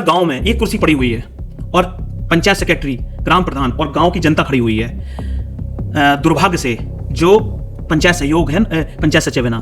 गांव में एक कुर्सी पड़ी हुई है और पंचायत सेक्रेटरी, ग्राम प्रधान और गांव की जनता खड़ी हुई है। दुर्भाग्य से जो पंचायत सहयोग है, पंचायत सचिव है ना,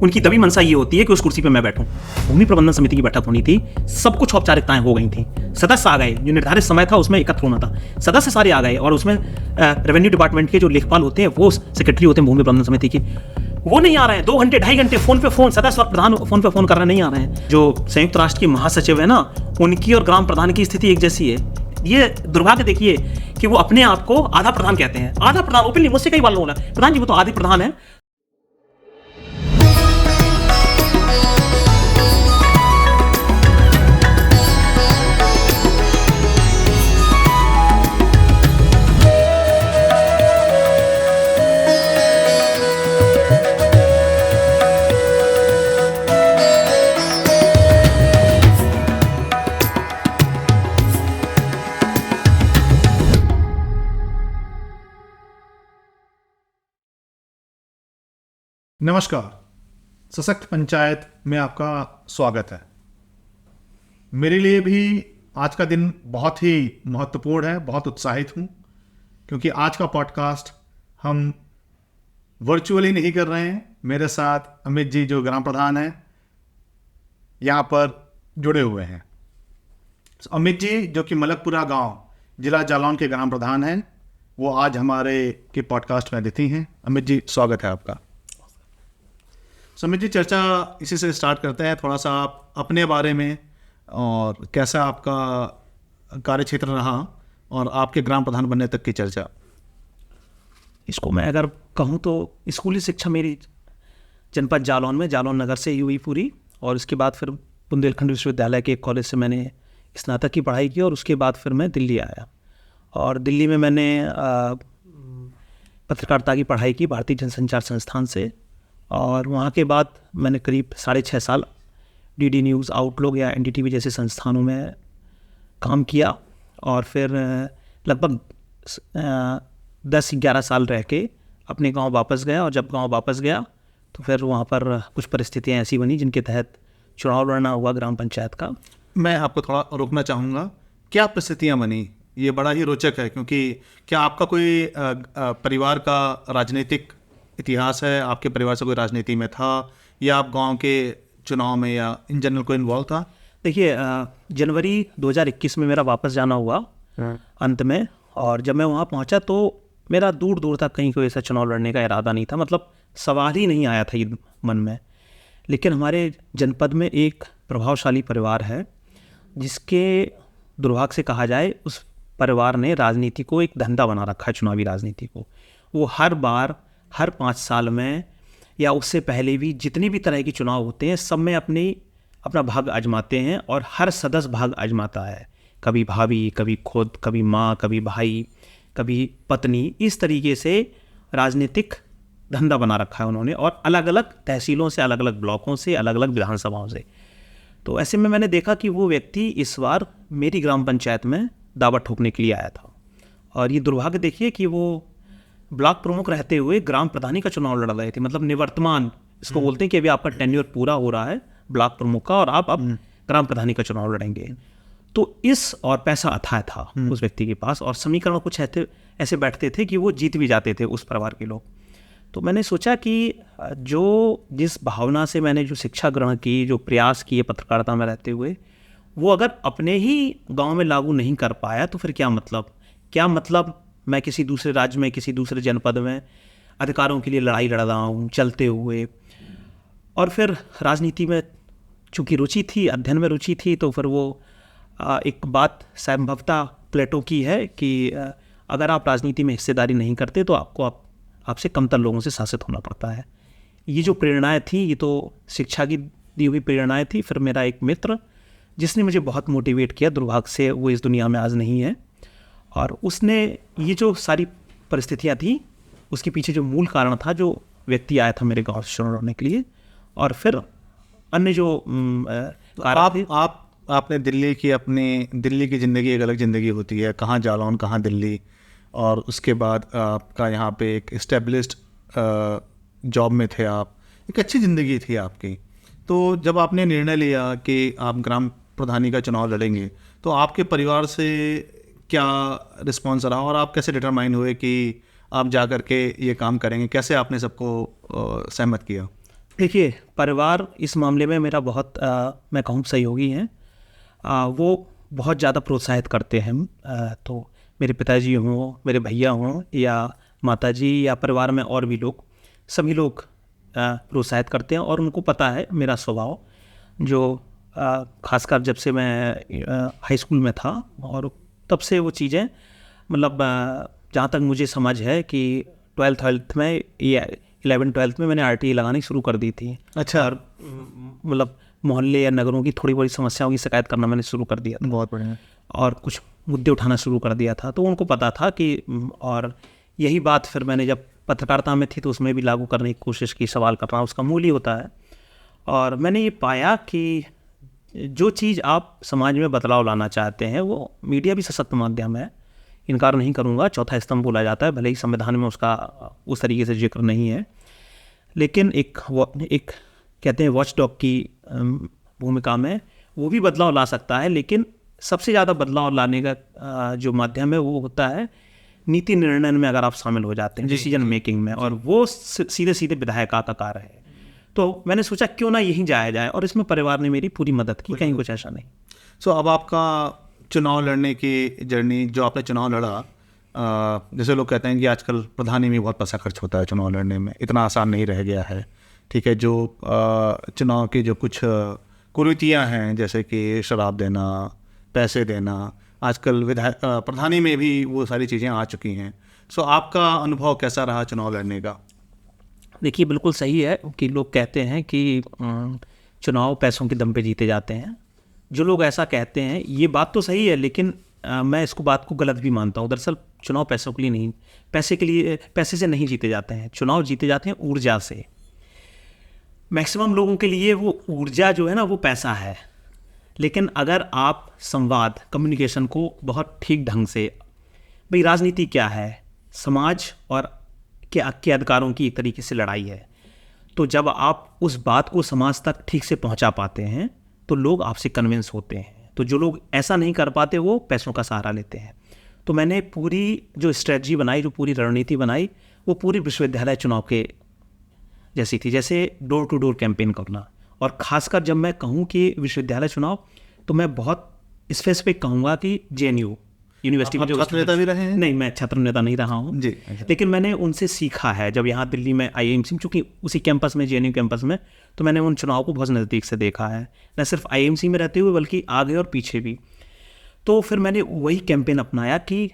उनकी दबी मनसा ये होती है कि उस कुर्सी पे मैं बैठूं। भूमि प्रबंधन समिति की बैठक होनी थी, सब कुछ औपचारिकताएं हो गई थी, सदस्य आ गए, जो निर्धारित समय था उसमें एकत्र होना था, सदस्य सारे आ गए और उसमें रेवेन्यू डिपार्टमेंट के जो लेखपाल होते हैं वो सेक्रेटरी होते हैं भूमि प्रबंधन समिति की, वो नहीं आ रहे हैं। 2 घंटे 2.5 घंटे फोन पे फोन, सदस्य और प्रधान फोन पे फोन कर रहे नहीं आ रहे हैं। जो संयुक्त राष्ट्र की महासचिव है ना, उनकी और ग्राम प्रधान की स्थिति एक जैसी है। ये दुर्भाग्य देखिए कि वो अपने आप को आधा प्रधान कहते हैं। आधा प्रधान ओपनली मुझसे कई बार लोगों ने, प्रधान जी वो तो आधे प्रधान है। नमस्कार, सशक्त पंचायत में आपका स्वागत है। मेरे लिए भी आज का दिन बहुत ही महत्वपूर्ण है, बहुत उत्साहित हूँ क्योंकि आज का पॉडकास्ट हम वर्चुअली नहीं कर रहे हैं। मेरे साथ अमित जी जो ग्राम प्रधान हैं यहाँ पर जुड़े हुए हैं। अमित जी जो कि मलकपुरा गांव, जिला जालौन के ग्राम प्रधान हैं, वो आज हमारे के पॉडकास्ट में अतिथि हैं। अमित जी स्वागत है आपका। अमित जी चर्चा इसी से स्टार्ट करते हैं। थोड़ा सा आप अपने बारे में और कैसा आपका कार्यक्षेत्र रहा और आपके ग्राम प्रधान बनने तक की चर्चा। इसको मैं अगर कहूँ तो स्कूली शिक्षा मेरी जनपद जालौन में, जालौन नगर से ही हुई पूरी, और उसके बाद फिर बुंदेलखंड विश्वविद्यालय के एक कॉलेज से मैंने स्नातक की पढ़ाई की और उसके बाद फिर मैं दिल्ली आया और दिल्ली में मैंने पत्रकारिता की पढ़ाई की भारतीय जनसंचार संस्थान से, और वहाँ के बाद मैंने करीब 6.5 साल डीडी न्यूज़, आउटलुक या एनडीटीवी जैसे संस्थानों में काम किया और फिर लगभग 10-11 साल रह के अपने गांव वापस गया। और जब गांव वापस गया तो फिर वहाँ पर कुछ परिस्थितियाँ ऐसी बनी जिनके तहत चुनाव लड़ना हुआ ग्राम पंचायत का। मैं आपको थोड़ा रोकना चाहूँगा, क्या परिस्थितियाँ बनी? ये बड़ा ही रोचक है क्योंकि क्या आपका कोई परिवार का राजनीतिक इतिहास है? आपके परिवार से कोई राजनीति में था या आप गांव के चुनाव में या इन जनरल कोई इन्वॉल्व था? देखिए, जनवरी 2021 में मेरा वापस जाना हुआ अंत में, और जब मैं वहाँ पहुँचा तो मेरा दूर दूर तक कहीं कोई ऐसा चुनाव लड़ने का इरादा नहीं था, मतलब सवाल ही नहीं आया था ये मन में। लेकिन हमारे जनपद में एक प्रभावशाली परिवार है जिसके दुर्भाग्य से कहा जाए, उस परिवार ने राजनीति को एक धंधा बना रखा है, चुनावी राजनीति को। वो हर बार, हर 5 साल में या उससे पहले भी जितनी भी तरह के चुनाव होते हैं सब में अपना भाग आजमाते हैं और हर सदस्य भाग आजमाता है। कभी भाभी, कभी खुद, कभी माँ, कभी भाई, कभी पत्नी, इस तरीके से राजनीतिक धंधा बना रखा है उन्होंने, और अलग अलग तहसीलों से, अलग अलग ब्लॉकों से, अलग अलग विधानसभाओं से। तो ऐसे में मैंने देखा कि वो व्यक्ति इस बार मेरी ग्राम पंचायत में दावा ठोकने के लिए आया था। और ये दुर्भाग्य देखिए कि वो ब्लॉक प्रमुख रहते हुए ग्राम प्रधानी का चुनाव लड़ रहे थे, मतलब निवर्तमान इसको बोलते हैं कि अभी आपका टेन्योर पूरा हो रहा है ब्लॉक प्रमुख का और आप अब ग्राम प्रधानी का चुनाव लड़ेंगे। तो इस और पैसा अथाह था उस व्यक्ति के पास, और समीकरण कुछ ऐसे बैठते थे कि वो जीत भी जाते थे उस परिवार के लोग। तो मैंने सोचा कि जिस भावना से मैंने जो शिक्षा ग्रहण की, जो प्रयास किए पत्रकारिता में रहते हुए, वो अगर अपने ही गाँव में लागू नहीं कर पाया तो फिर क्या मतलब मैं किसी दूसरे राज्य में, किसी दूसरे जनपद में अधिकारों के लिए लड़ाई लड़ रहा हूँ चलते हुए। और फिर राजनीति में चूँकि रुचि थी, अध्ययन में रुचि थी, तो फिर वो एक बात संभवतः प्लेटो की है कि अगर आप राजनीति में हिस्सेदारी नहीं करते तो आपसे कमतर लोगों से शासित होना पड़ता है। ये जो प्रेरणाएँ थी, ये तो शिक्षा की दी हुई प्रेरणाएँ थी। फिर मेरा एक मित्र जिसने मुझे बहुत मोटिवेट किया, दुर्भाग्य से वो इस दुनिया में आज नहीं है, और उसने ये जो सारी परिस्थितियाँ थी उसके पीछे जो मूल कारण था, जो व्यक्ति आया था मेरे गांव से चुनाव लड़ने के लिए, और फिर अन्य जो आपने दिल्ली की ज़िंदगी एक अलग ज़िंदगी होती है, कहाँ जालौन, कहाँ दिल्ली, और उसके बाद आपका यहाँ पे एक इस्टेब्लिश्ड जॉब में थे आप, एक अच्छी ज़िंदगी थी आपकी। तो जब आपने निर्णय लिया कि आप ग्राम प्रधानी का चुनाव लड़ेंगे, तो आपके परिवार से क्या रिस्पॉन्स रहा और आप कैसे डिटरमाइन हुए कि आप जा कर के ये काम करेंगे? कैसे आपने सबको सहमत किया? देखिए, परिवार इस मामले में मेरा बहुत मैं कहूँ सहयोगी हैं। वो बहुत ज़्यादा प्रोत्साहित करते हैं। तो मेरे पिताजी हों, मेरे भैया हों या माताजी या परिवार में और भी लोग, सभी लोग प्रोत्साहित करते हैं और उनको पता है मेरा स्वभाव, जो खासकर जब से मैं हाई स्कूल में था और तब से वो चीज़ें, मतलब जहाँ तक मुझे समझ है कि 12th में या 11th-12th में मैंने RTE लगानी शुरू कर दी थी। अच्छा। और मतलब मोहल्ले या नगरों की थोड़ी बड़ी समस्याओं की शिकायत करना मैंने शुरू कर दिया था बहुत बढ़िया। और कुछ मुद्दे उठाना शुरू कर दिया था, तो उनको पता था कि और यही बात फिर मैंने जब पत्रकारिता में थी तो उसमें भी लागू करने की कोशिश की। सवाल करना उसका मूल ही होता है। और मैंने ये पाया कि जो चीज़ आप समाज में बदलाव लाना चाहते हैं, वो मीडिया भी सशक्त माध्यम है, इनकार नहीं करूँगा, चौथा स्तंभ बोला जाता है, भले ही संविधान में उसका उस तरीके से जिक्र नहीं है, लेकिन एक कहते हैं वॉच डॉग की भूमिका में वो भी बदलाव ला सकता है। लेकिन सबसे ज़्यादा बदलाव लाने का जो माध्यम है वो होता है नीति निर्णय में, अगर आप शामिल हो जाते हैं डिसीजन मेकिंग में, और वो सीधे सीधे विधायक का कार्य है। तो मैंने सोचा क्यों ना यहीं जाया जाए, और इसमें परिवार ने मेरी पूरी मदद की, कहीं कुछ ऐसा नहीं। सो अब आपका चुनाव लड़ने की जर्नी, जो आपने चुनाव लड़ा, जैसे लोग कहते हैं कि आजकल प्रधानी में बहुत पैसा खर्च होता है चुनाव लड़ने में, इतना आसान नहीं रह गया है। ठीक है, जो चुनाव की जो कुछ कुरीतियाँ हैं, जैसे कि शराब देना, पैसे देना, आजकल विधायक प्रधानी में भी वो सारी चीज़ें आ चुकी हैं। सो आपका अनुभव कैसा रहा चुनाव लड़ने का? देखिए, बिल्कुल सही है कि लोग कहते हैं कि चुनाव पैसों के दम पे जीते जाते हैं। जो लोग ऐसा कहते हैं, ये बात तो सही है, लेकिन मैं इसको बात को गलत भी मानता हूँ। दरअसल चुनाव पैसों के लिए नहीं, पैसे से नहीं जीते जाते हैं। चुनाव जीते जाते हैं ऊर्जा से। मैक्सिमम लोगों के लिए वो ऊर्जा जो है ना, वो पैसा है। लेकिन अगर आप संवाद, कम्युनिकेशन को बहुत ठीक ढंग से, भाई राजनीति क्या है, समाज और के अधिकारों की एक तरीके से लड़ाई है, तो जब आप उस बात को समाज तक ठीक से पहुंचा पाते हैं तो लोग आपसे कन्विंस होते हैं। तो जो लोग ऐसा नहीं कर पाते वो पैसों का सहारा लेते हैं। तो मैंने पूरी जो स्ट्रेटजी बनाई, जो पूरी रणनीति बनाई, वो पूरी विश्वविद्यालय चुनाव के जैसी थी, जैसे डोर टू डोर कैंपेन करना। और ख़ासकर जब मैं कहूँ कि विश्वविद्यालय चुनाव, तो मैं बहुत स्पेसिफिक कहूँगा कि JNU यूनिवर्सिटी में जो छात्र नेता भी रहे हैं? नहीं, मैं छात्र नेता नहीं रहा हूँ जी। लेकिन मैंने उनसे सीखा है। जब यहाँ दिल्ली में IIMC, चूँकि उसी कैंपस में, JNU कैंपस में, तो मैंने उन चुनाव को बहुत नज़दीक से देखा है, न सिर्फ IIMC में रहते हुए बल्कि आगे और पीछे भी। तो फिर मैंने वही कैंपेन अपनाया कि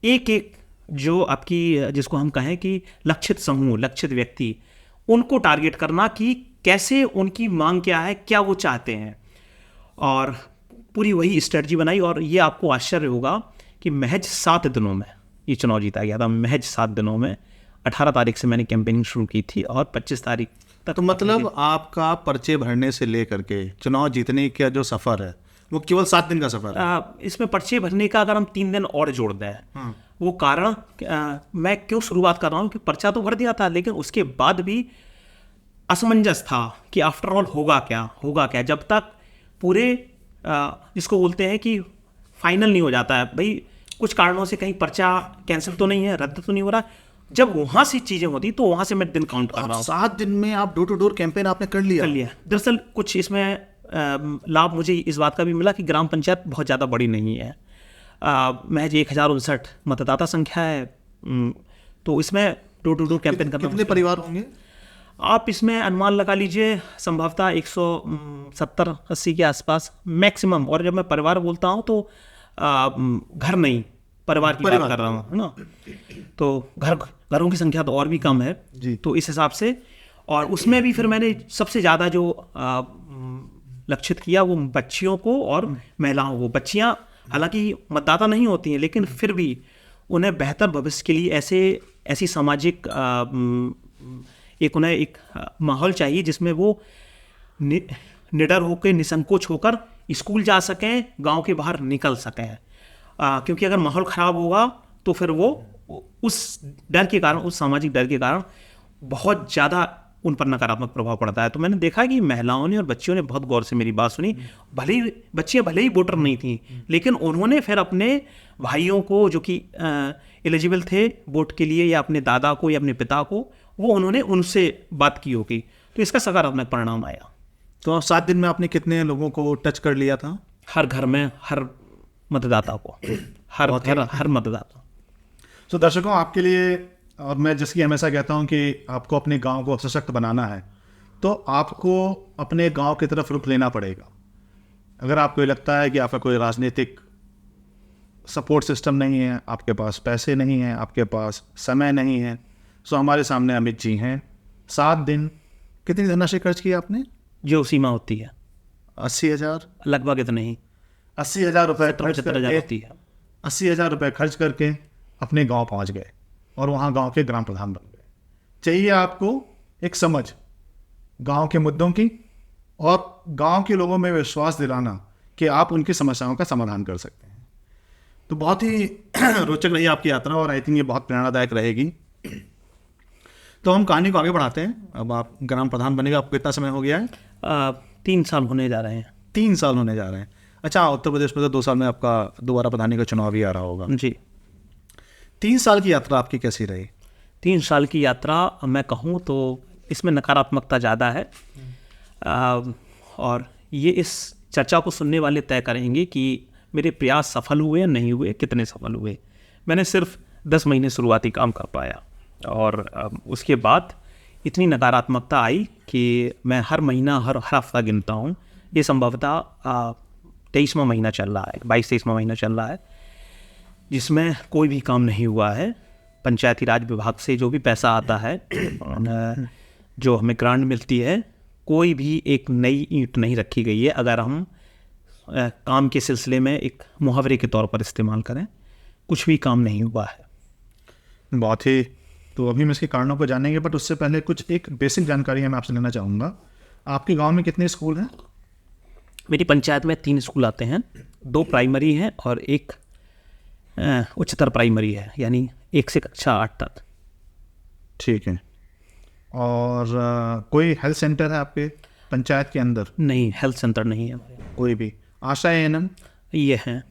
एक एक जो आपकी, जिसको हम कहें कि लक्षित समूह, लक्षित व्यक्ति, उनको टारगेट करना कि कैसे, उनकी मांग क्या है, क्या वो चाहते हैं, और पूरी वही स्ट्रेटजी बनाई। और ये आपको आश्चर्य होगा कि महज 7 दिनों में ये चुनाव जीता गया था। महज 7 दिनों में 18 तारीख से मैंने कैंपेनिंग शुरू की थी और 25 तारीख तक। तो मतलब आपका पर्चे भरने से लेकर के चुनाव जीतने का जो सफ़र है वो केवल 7 दिन का सफ़र है? इसमें पर्चे भरने का अगर हम 3 दिन और जोड़ दें, वो कारण मैं क्यों शुरुआत कर रहा हूँ कि पर्चा तो भर दिया था, लेकिन उसके बाद भी असमंजस था कि आफ्टर ऑल होगा क्या, जब तक पूरे जिसको बोलते हैं कि फाइनल नहीं हो जाता है, भाई कुछ कारणों से कहीं पर्चा कैंसिल तो नहीं है, रद्द तो नहीं हो रहा। जब वहाँ से चीज़ें होती तो वहाँ से मैं दिन काउंट कर रहा हूँ। 7 दिन में आप डोर टू डोर कैंपेन आपने कर लिया? दरअसल कुछ इसमें लाभ मुझे इस बात का भी मिला कि ग्राम पंचायत बहुत ज़्यादा बड़ी नहीं है, महज 1059 मतदाता संख्या है। तो इसमें डोर टू डोर कैंपेन करना। कितने परिवार होंगे आप इसमें अनुमान लगा लीजिए, संभवतः 170-80 के आसपास मैक्सिमम। और जब मैं परिवार बोलता हूँ तो घर नहीं, परिवार की बात कर रहा हूँ, है ना। तो घरों की संख्या तो और भी कम है जी। तो इस हिसाब से, और उसमें भी फिर मैंने सबसे ज़्यादा जो लक्षित किया वो बच्चियों को और महिलाओं को। बच्चियाँ हालांकि मतदाता नहीं होती हैं, लेकिन फिर भी उन्हें बेहतर भविष्य के लिए ऐसी सामाजिक उन्हें एक माहौल चाहिए जिसमें वो निडर होकर, निसंकोच होकर स्कूल जा सकें, गांव के बाहर निकल सकें। क्योंकि अगर माहौल ख़राब होगा तो फिर वो उस डर के कारण, उस सामाजिक डर के कारण बहुत ज़्यादा उन पर नकारात्मक प्रभाव पड़ता है। तो मैंने देखा कि महिलाओं ने और बच्चियों ने बहुत गौर से मेरी बात सुनी। भले ही बच्चियाँ भले ही वोटर नहीं थी, लेकिन उन्होंने फिर अपने भाइयों को जो कि एलिजिबल थे वोट के लिए, या अपने दादा को या अपने पिता को, वो उन्होंने उनसे बात की होगी। तो इसका सकारात्मक परिणाम आया। तो 7 दिन में आपने कितने लोगों को टच कर लिया था? हर घर में, हर मतदाता को, हर मतदाता। तो दर्शकों, आपके लिए, और मैं जैसे कि हमेशा कहता हूं कि आपको अपने गांव को सशक्त बनाना है, तो आपको अपने गांव की तरफ रुख लेना पड़ेगा। अगर आपको ये लगता है कि आपका कोई राजनीतिक सपोर्ट सिस्टम नहीं है, आपके पास पैसे नहीं हैं, आपके पास समय नहीं है, तो हमारे सामने अमित जी हैं। 7 दिन कितनी धनराशि खर्च की आपने? जो सीमा होती है 80,000, लगभग इतना ही, 80,000 रुपये खर्च 75,000 होती है। 80,000 रुपये खर्च करके अपने गांव पहुंच गए और वहां गांव के ग्राम प्रधान बन गए। चाहिए आपको एक समझ गांव के मुद्दों की, और गांव के लोगों में विश्वास दिलाना कि आप उनकी समस्याओं का समाधान कर सकते हैं। तो बहुत ही रोचक रही आपकी यात्रा, और आई थिंक ये बहुत प्रेरणादायक रहेगी। तो हम कहानी को आगे बढ़ाते हैं। अब आप ग्राम प्रधान बनेगा, आपको कितना समय हो गया है? 3 साल होने जा रहे हैं। 3 साल होने जा रहे हैं। अच्छा, उत्तर प्रदेश में तो 2 साल में आपका दोबारा प्रधानी का चुनाव भी आ रहा होगा जी। 3 साल की यात्रा आपकी कैसी रही? 3 साल की यात्रा मैं कहूँ तो इसमें नकारात्मकता ज़्यादा है, और ये इस चर्चा को सुनने वाले तय करेंगे कि मेरे प्रयास सफल हुए या नहीं हुए, कितने सफल हुए। मैंने सिर्फ 10 महीने शुरुआती काम कर पाया, और उसके बाद इतनी नकारात्मकता आई कि मैं हर महीना, हर हफ्ता गिनता हूँ। ये संभवतः 23वां महीना चल रहा है, 22-23वां महीना चल रहा है, जिसमें कोई भी काम नहीं हुआ है। पंचायती राज विभाग से जो भी पैसा आता है, जो हमें ग्रांट मिलती है, कोई भी एक नई ईंट नहीं रखी गई है। अगर हम काम के सिलसिले में एक मुहावरे के तौर पर इस्तेमाल करें, कुछ भी काम नहीं हुआ है। बहुत ही, तो अभी हम इसके कारणों को जानेंगे, बट उससे पहले कुछ एक बेसिक जानकारी मैं आपसे लेना चाहूँगा। आपके गांव में कितने स्कूल हैं? मेरी पंचायत में 3 स्कूल आते हैं, 2 प्राइमरी हैं और 1 उच्चतर प्राइमरी है, यानी 1 से कक्षा 8 तक। ठीक है। और कोई हेल्थ सेंटर है आपके पंचायत के अंदर? नहीं, हेल्थ सेंटर नहीं है कोई भी। आशा एएनएम ये हैं,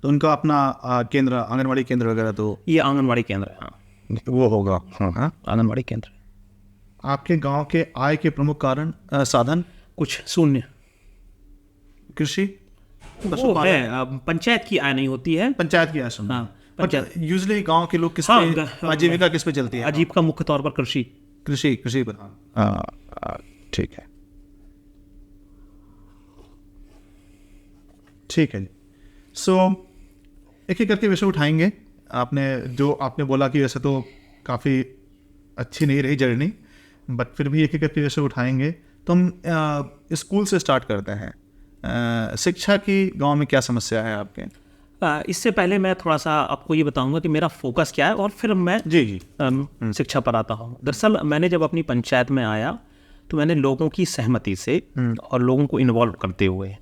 तो उनका अपना केंद्र, आंगनवाड़ी केंद्र वगैरह तो ये आंगनवाड़ी केंद्र है। हाँ, वो होगा। हाँ, आंगनवाड़ी केंद्र। आपके गांव के आय के प्रमुख कारण, साधन? कुछ शून्य। कृषि, वो है, पंचायत की आय नहीं होती है। पंचायत की आय सुन। हाँ, पंचायत। यूजुअली गांव के लोग किस हाँ, पे आजीविका किस पे चलती है? आजीविका मुख्य तौर पर कृषि। कृषि पर। हाँ, ठीक है, ठीक है जी। सो एक एक करके विषय उठाएंगे। आपने बोला कि वैसे तो काफ़ी अच्छी नहीं रही जर्नी, बट फिर भी एक एक करके विषय उठाएंगे। तो हम स्कूल से स्टार्ट करते हैं। शिक्षा की गांव में क्या समस्या है आपके? इससे पहले मैं थोड़ा सा आपको ये बताऊंगा कि मेरा फोकस क्या है, और फिर मैं जी शिक्षा पर आता हूँ। दरअसल मैंने जब अपनी पंचायत में आया तो मैंने लोगों की सहमति से और लोगों को इन्वॉल्व करते हुए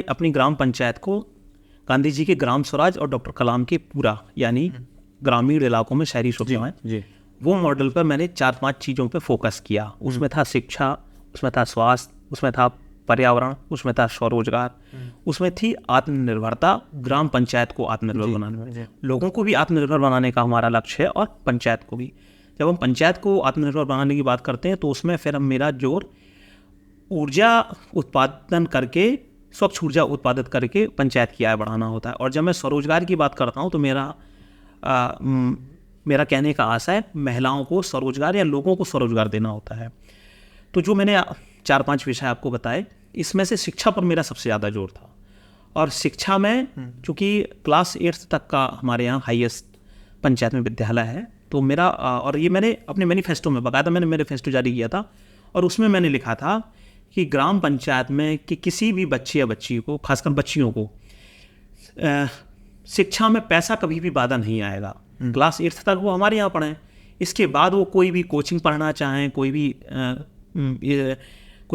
अपनी ग्राम पंचायत को गांधी जी के ग्राम स्वराज और डॉक्टर कलाम के पूरा, यानी ग्रामीण इलाकों में शहरी सुविधाएं, वो मॉडल पर मैंने 4-5 चीज़ों पर फोकस किया। उसमें था शिक्षा, उसमें था स्वास्थ्य, उसमें था पर्यावरण, उसमें था स्वरोजगार, उसमें थी आत्मनिर्भरता, ग्राम पंचायत को आत्मनिर्भर बनाने में। लोगों को भी आत्मनिर्भर बनाने का हमारा लक्ष्य है, और पंचायत को भी। जब हम पंचायत को आत्मनिर्भर बनाने की बात करते हैं तो उसमें फिर हम मेरा जोर ऊर्जा उत्पादन करके, स्वच्छ ऊर्जा उत्पादित करके पंचायत की आय बढ़ाना होता है। और जब मैं स्वरोजगार की बात करता हूँ तो मेरा कहने का आशय महिलाओं को स्वरोजगार या लोगों को स्वरोजगार देना होता है। तो जो मैंने 4-5 विषय आपको बताए, इसमें से शिक्षा पर मेरा सबसे ज़्यादा जोर था। और शिक्षा में चूँकि क्लास 8 तक का हमारे यहाँ हाईएस्ट पंचायत में विद्यालय है, तो मेरा, और ये मैंने अपने मैनिफेस्टो में बकायदा मैंने मैनिफेस्टो जारी किया था, और उसमें मैंने लिखा था कि ग्राम पंचायत में कि किसी भी बच्चे या बच्ची को, खासकर बच्चियों को, शिक्षा में पैसा कभी भी बाधा नहीं आएगा। क्लास 8 तक वो हमारे यहाँ पढ़ें, इसके बाद वो कोई भी कोचिंग पढ़ना चाहें, कोई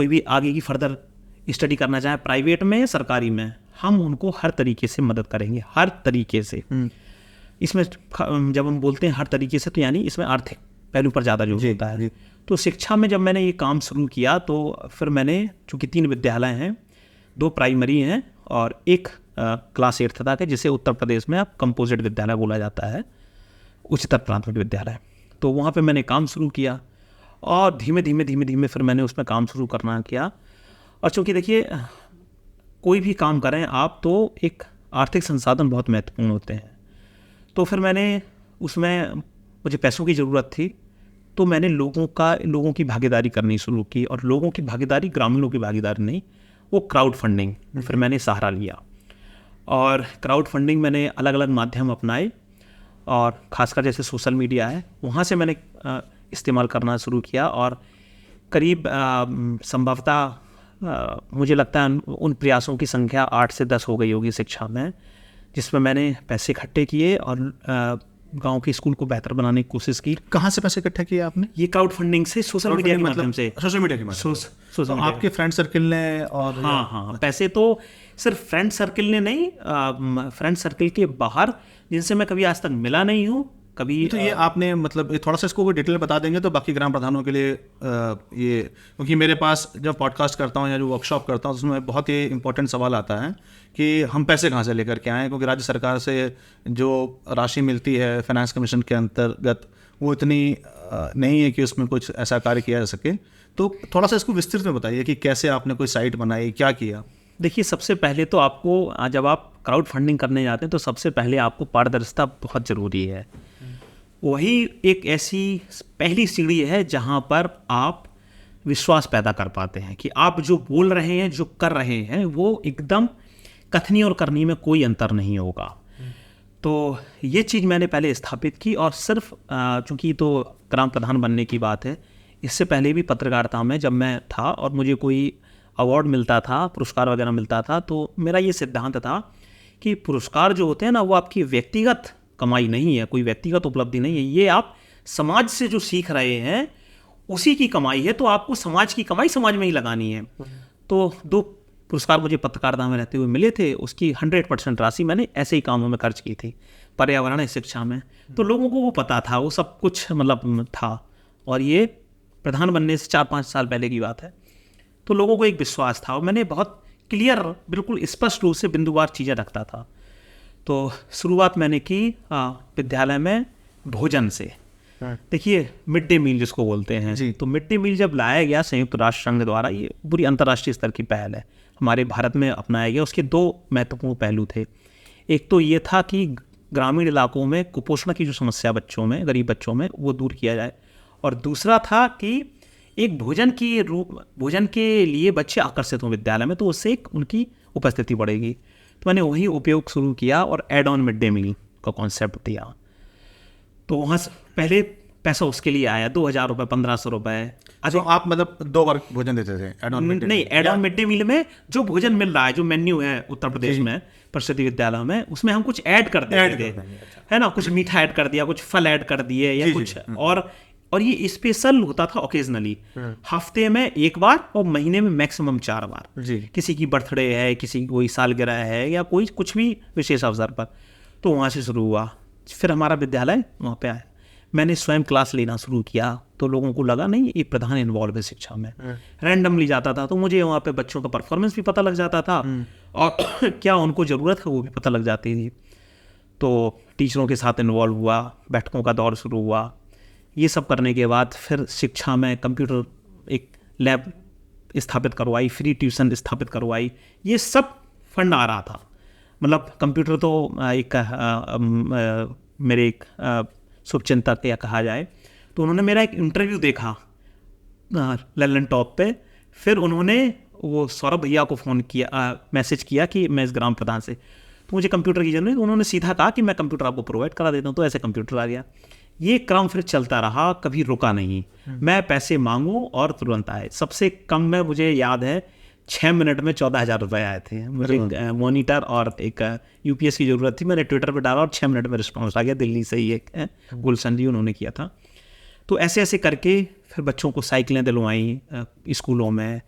भी आगे की फर्दर स्टडी करना चाहे, प्राइवेट में या सरकारी में, हम उनको हर तरीके से मदद करेंगे, हर तरीके से। इसमें जब हम बोलते हैं हर तरीके से, तो यानी इसमें आर्थिक पहलू पर ज़्यादा जोर होता है। तो शिक्षा में जब मैंने ये काम शुरू किया तो फिर मैंने, चूँकि 3 विद्यालय हैं, 2 प्राइमरी हैं और एक क्लास 8 तक है, जिसे उत्तर प्रदेश में अब कंपोजिट विद्यालय बोला जाता है, उच्चतर प्राथमिक विद्यालय। तो वहाँ पे मैंने काम शुरू किया और धीमे धीमे फिर मैंने उसमें काम शुरू करना किया। और चूँकि देखिए, कोई भी काम करें आप तो एक आर्थिक संसाधन बहुत महत्वपूर्ण होते हैं। तो फिर मैंने उसमें, मुझे पैसों की ज़रूरत थी, तो मैंने लोगों की भागीदारी करनी शुरू की। और लोगों की भागीदारी, ग्रामीणों की भागीदारी नहीं, वो क्राउड फंडिंग फिर मैंने सहारा लिया। और क्राउड फंडिंग मैंने अलग अलग माध्यम अपनाए और ख़ासकर जैसे सोशल मीडिया है, वहाँ से मैंने इस्तेमाल करना शुरू किया। और करीब संभवतः मुझे लगता है उन प्रयासों की संख्या 8 से 10 हो गई होगी शिक्षा में, जिसमें मैंने पैसे इकट्ठे किए और गांव के स्कूल को बेहतर बनाने की कोशिश की। कहाँ से पैसे इकट्ठे किए आपने? ये क्राउड फंडिंग से, सोशल मीडिया के माध्यम से। सोशल मीडिया के माध्यम से। सोशल तो आपके फ्रेंड सर्किल ने? और हाँ, पैसे तो सिर्फ फ्रेंड सर्किल ने नहीं, फ्रेंड सर्किल के बाहर जिनसे मैं कभी आज तक मिला नहीं हूँ कभी। तो ये आपने मतलब थोड़ा सा इसको डिटेल बता देंगे तो बाकी ग्राम प्रधानों के लिए ये, क्योंकि मेरे पास जब पॉडकास्ट करता हूँ या जो वर्कशॉप करता हूँ उसमें बहुत ही इंपॉर्टेंट सवाल आता है कि हम पैसे कहाँ से लेकर के आएँ, क्योंकि राज्य सरकार से जो राशि मिलती है फाइनेंस कमीशन के अंतर्गत वो इतनी नहीं है कि उसमें कुछ ऐसा कार्य किया जा सके। तो थोड़ा सा इसको विस्तृत में बताइए कि कैसे आपने कोई साइट बनाई, क्या किया? देखिए, सबसे पहले तो आपको, जब आप क्राउड फंडिंग करने जाते हैं तो सबसे पहले आपको पारदर्शिता बहुत ज़रूरी है। वही एक ऐसी पहली सीढ़ी है जहाँ पर आप विश्वास पैदा कर पाते हैं कि आप जो बोल रहे हैं, जो कर रहे हैं, वो एकदम कथनी और करनी में कोई अंतर नहीं होगा। तो ये चीज़ मैंने पहले स्थापित की। और सिर्फ चूँकि तो ग्राम प्रधान बनने की बात है, इससे पहले भी पत्रकारिता में जब मैं था और मुझे कोई अवार्ड मिलता था, पुरस्कार वगैरह मिलता था, तो मेरा ये सिद्धांत था कि पुरस्कार जो होते हैं ना, वो आपकी व्यक्तिगत कमाई नहीं है, कोई व्यक्तिगत उपलब्धि नहीं है, ये आप समाज से जो सीख रहे हैं उसी की कमाई है। तो आपको समाज की कमाई समाज में ही लगानी है। तो 2 पुरस्कार मुझे पत्रकारिता में रहते हुए मिले थे, उसकी 100% राशि मैंने ऐसे ही कामों में खर्च की थी, पर्यावरण शिक्षा में। तो लोगों को वो पता था, वो सब कुछ मतलब था। और ये प्रधान बनने से 4-5 साल पहले की बात है। तो लोगों को एक विश्वास था और मैंने बहुत क्लियर, बिल्कुल स्पष्ट रूप से बिंदुवार चीज़ें रखता था। तो शुरुआत मैंने की विद्यालय में भोजन से। देखिए, मिड डे मील जिसको बोलते हैं, तो मिड डे मील जब लाया गया संयुक्त राष्ट्र संघ द्वारा, ये पूरी अंतर्राष्ट्रीय स्तर की पहल है, हमारे भारत में अपनाया गया। उसके 2 महत्वपूर्ण पहलू थे। एक तो ये था कि ग्रामीण इलाकों में कुपोषण की जो समस्या बच्चों में, गरीब बच्चों में, वो दूर किया जाए। और दूसरा था कि एक भोजन के लिए बच्चे आकर्षित हों विद्यालय में, तो उससे एक उनकी उपस्थिति बढ़ेगी। तो मैंने वही उपयोग शुरू किया और add on mid day meal का कॉन्सेप्ट दिया। तो वहाँ से पहले पैसा उसके लिए आया 2,000 रुपये, 1,500 रुपये। अच्छा, आप मतलब 2 बार भोजन देते थे एड ऑन मिड डे? नहीं, add on mid day meal में जो भोजन मिल रहा है, जो मेन्यू है उत्तर प्रदेश में परिषदीय विद्यालयों में, उसमें हम कुछ ऐड कर देते थे, है ना, कुछ मीठा ऐड कर दिया, कुछ फल ऐड कर दिए या कुछ। और ये स्पेशल होता था ओकेजनली, हफ्ते में 1 बार और महीने में मैक्सिमम 4 बार। किसी की बर्थडे है, किसी की कोई सालगिरह है या कोई कुछ भी विशेष अवसर पर। तो वहाँ से शुरू हुआ। फिर हमारा विद्यालय वहाँ पे आया, मैंने स्वयं क्लास लेना शुरू किया। तो लोगों को लगा नहीं, ये प्रधान इन्वॉल्व है शिक्षा में। रैंडमली जाता था तो मुझे वहाँ पे बच्चों का परफॉर्मेंस भी पता लग जाता था और क्या उनको ज़रूरत है वो भी पता लग जाती थी। तो टीचरों के साथ इन्वॉल्व हुआ, बैठकों का दौर शुरू हुआ। ये सब करने के बाद फिर शिक्षा में कंप्यूटर एक लैब स्थापित करवाई, फ्री ट्यूशन स्थापित करवाई। ये सब फंड आ रहा था। मतलब कंप्यूटर तो एक मेरे एक शुभचिंतक या कहा जाए, तो उन्होंने मेरा एक इंटरव्यू देखा लल्लन टॉप पे। फिर उन्होंने वो सौरभ भैया को फ़ोन किया, मैसेज किया कि मैं इस ग्राम प्रधान से, तो मुझे कंप्यूटर की जरूरत है। उन्होंने सीधा कहा कि मैं कंप्यूटर आपको प्रोवाइड करा देता हूँ। तो ऐसे कंप्यूटर आ गया। ये क्रम फिर चलता रहा, कभी रुका नहीं। मैं पैसे मांगूं और तुरंत आए। सबसे कम में मुझे याद है 6 मिनट में 14,000 रुपये आए थे। मुझे एक मॉनिटर और एक यूपीएस की ज़रूरत थी। मैंने ट्विटर पर डाला और 6 मिनट में रिस्पॉन्स आ गया। दिल्ली से ही एक गुलशन जी उन्होंने किया था। तो ऐसे ऐसे करके फिर बच्चों को साइकिलें दिलवाई स्कूलों में,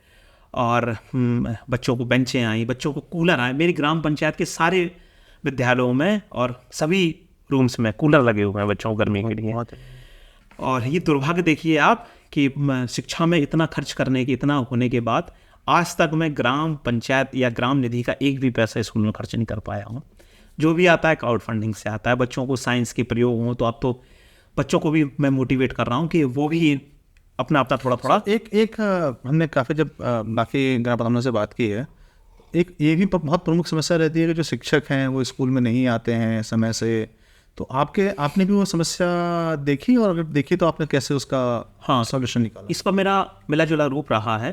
और बच्चों को बेंचें आई, बच्चों को कूलर आए। मेरी ग्राम पंचायत के सारे विद्यालयों में और सभी रूम्स में कूलर लगे हुए हैं बच्चों को गर्मी के लिए। और ये दुर्भाग्य देखिए आप कि शिक्षा में इतना खर्च करने के, इतना होने के बाद आज तक मैं ग्राम पंचायत या ग्राम निधि का एक भी पैसा स्कूल में खर्च नहीं कर पाया हूँ। जो भी आता है क्राउड फंडिंग से आता है। बच्चों को साइंस के प्रयोग हों तो अब तो बच्चों को भी मैं मोटिवेट कर रहा हूँ कि वो भी अपना थोड़ा हमने काफ़ी ग्राम प्रधानों से बात की है। एक ये भी बहुत प्रमुख समस्या रहती है कि जो शिक्षक हैं वो स्कूल में नहीं आते हैं समय से। तो आपने भी वो समस्या देखी, और अगर देखी तो आपने कैसे उसका सॉल्यूशन निकाला? इस पर मेरा मिला जुला रूप रहा है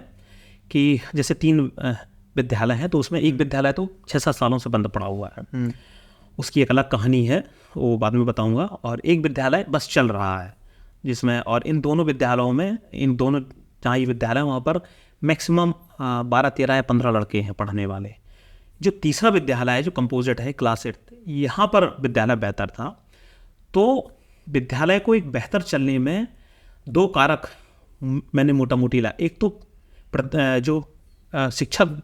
कि जैसे 3 विद्यालय हैं, तो उसमें एक विद्यालय तो 6-7 सालों से बंद पड़ा हुआ है। उसकी एक अलग कहानी है, वो बाद में बताऊंगा। और एक विद्यालय बस चल रहा है जिसमें, और इन दोनों विद्यालयों में, इन दोनों जहाँ ये विद्यालय वहाँ पर मैक्सिमम 12, 13 या 15 लड़के हैं पढ़ने वाले। जो तीसरा विद्यालय है जो कंपोजिट है, क्लास 8, यहाँ पर विद्यालय बेहतर था। तो विद्यालय को एक बेहतर चलने में 2 कारक मैंने मोटा मोटी लाया। एक तो जो शिक्षक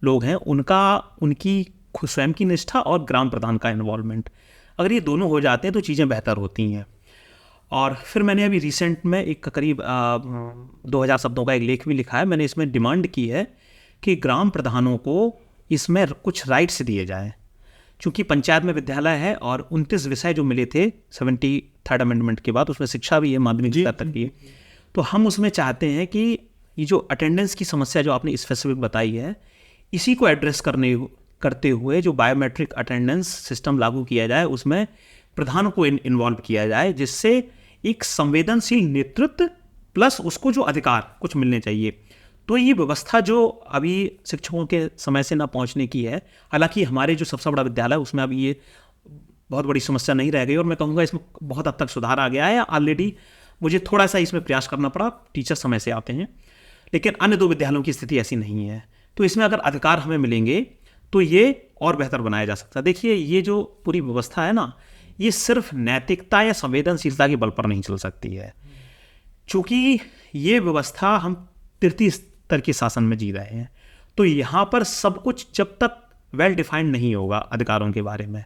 लोग हैं उनकी स्वयं की निष्ठा और ग्राम प्रधान का इन्वॉल्वमेंट, अगर ये दोनों हो जाते हैं तो चीज़ें बेहतर होती हैं। और फिर मैंने अभी रिसेंट में एक करीब 2000 शब्दों का एक लेख भी लिखा है। मैंने इसमें डिमांड की है कि ग्राम प्रधानों को इसमें कुछ राइट्स दिए जाएं, क्योंकि पंचायत में विद्यालय है और 29 विषय जो मिले थे 73rd अमेंडमेंट के बाद, उसमें शिक्षा भी है, माध्यमिक स्तर तक भी है। तो हम उसमें चाहते हैं कि ये जो अटेंडेंस की समस्या जो आपने स्पेसिफिक बताई है, इसी को एड्रेस करते हुए जो बायोमेट्रिक अटेंडेंस सिस्टम लागू किया जाए, उसमें प्रधान को इन्वॉल्व किया जाए, जिससे एक संवेदनशील नेतृत्व प्लस उसको जो अधिकार कुछ मिलने चाहिए। तो ये व्यवस्था जो अभी शिक्षकों के समय से ना पहुंचने की है, हालांकि हमारे जो सबसे बड़ा विद्यालय उसमें अभी ये बहुत बड़ी समस्या नहीं रह गई, और मैं कहूँगा इसमें बहुत हद तक सुधार आ गया है। ऑलरेडी मुझे थोड़ा सा इसमें प्रयास करना पड़ा, टीचर समय से आते हैं, लेकिन अन्य 2 विद्यालयों की स्थिति ऐसी नहीं है। तो इसमें अगर अधिकार हमें मिलेंगे तो ये और बेहतर बनाया जा सकता है। देखिए, ये जो पूरी व्यवस्था है ना, ये सिर्फ नैतिकता या संवेदनशीलता के बल पर नहीं चल सकती है, क्योंकि ये व्यवस्था हम तृतीय स्तर के शासन में जी रहे हैं। तो यहाँ पर सब कुछ जब तक वेल डिफाइंड नहीं होगा अधिकारों के बारे में,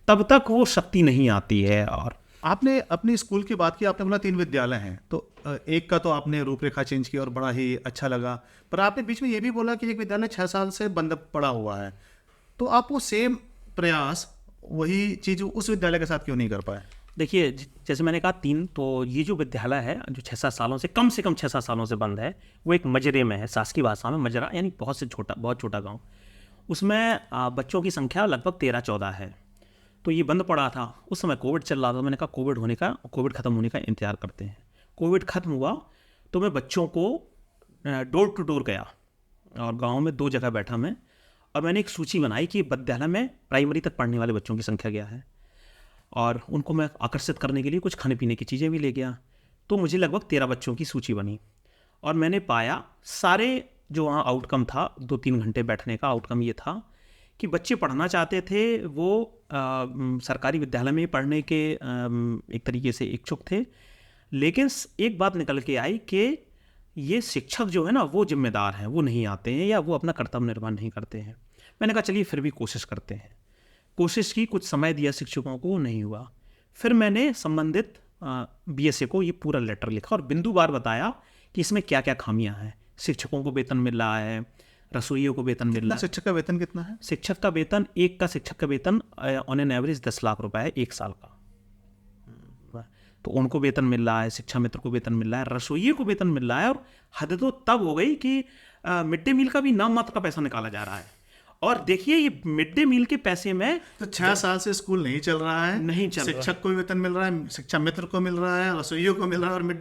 तब तक वो शक्ति नहीं आती है। और आपने अपनी स्कूल की बात की, आपने बोला 3 विद्यालय हैं, तो एक का तो आपने रूपरेखा चेंज की और बड़ा ही अच्छा लगा, पर आपने बीच में ये भी बोला कि एक विद्यालय 6 साल से बंद पड़ा हुआ है। तो आप वो सेम प्रयास, वही चीज़ उस विद्यालय के साथ क्यों नहीं कर पाए? देखिए, जैसे मैंने कहा 3, तो ये जो विद्यालय है जो 6-7 सालों से कम 6-7 सालों से बंद है, वो एक मजरे में है। शासकीय भाषा में मजरा यानी बहुत छोटा गाँव। उसमें बच्चों की संख्या लगभग 13-14 है। तो ये बंद पड़ा था, उस समय कोविड चल रहा था। मैंने कहा कोविड ख़त्म होने का इंतजार करते हैं। कोविड ख़त्म हुआ तो मैं बच्चों को डोर टू डोर गया, और गांव में 2 जगह बैठा मैं, और मैंने एक सूची बनाई कि विद्यालय में प्राइमरी तक पढ़ने वाले बच्चों की संख्या क्या है, और उनको मैं आकर्षित करने के लिए कुछ खाने पीने की चीज़ें भी ले गया। तो मुझे लगभग 13 बच्चों की सूची बनी, और मैंने पाया सारे जो वहाँ आउटकम था 2-3 घंटे बैठने का, आउटकम ये था कि बच्चे पढ़ना चाहते थे, वो सरकारी विद्यालय में पढ़ने के एक तरीके से इच्छुक थे। लेकिन एक बात निकल के आई कि ये शिक्षक जो है ना, वो जिम्मेदार हैं, वो नहीं आते हैं या वो अपना कर्तव्य निर्वहन नहीं करते हैं। मैंने कहा चलिए फिर भी कोशिश करते हैं। कोशिश की, कुछ समय दिया शिक्षकों को, नहीं हुआ। फिर मैंने संबंधित BSA को ये पूरा लेटर लिखा और बिंदुवार बताया कि इसमें क्या क्या खामियां हैं। शिक्षकों को वेतन मिल रहा है, रसोइयों को वेतन मिल रहा है। शिक्षक का वेतन कितना है? शिक्षक का वेतन, एक का शिक्षक का वेतन ऑन एन एवरेज 10 लाख रुपए है 1 साल का। तो उनको वेतन मिल रहा है, शिक्षा मित्र को वेतन मिल रहा है, रसोइये को वेतन मिल रहा है। और हद तो तब हो गई कि मिड डे मील का भी नाम मात्र का पैसा निकाला जा रहा है। और देखिए, ये मिड डे मील के पैसे में तो 6 साल से स्कूल नहीं चल रहा है, नहीं चल रहा है। शिक्षक को भी वेतन मिल रहा है, शिक्षा मित्र को मिल रहा है, रसोइयों को मिल रहा है, और मिड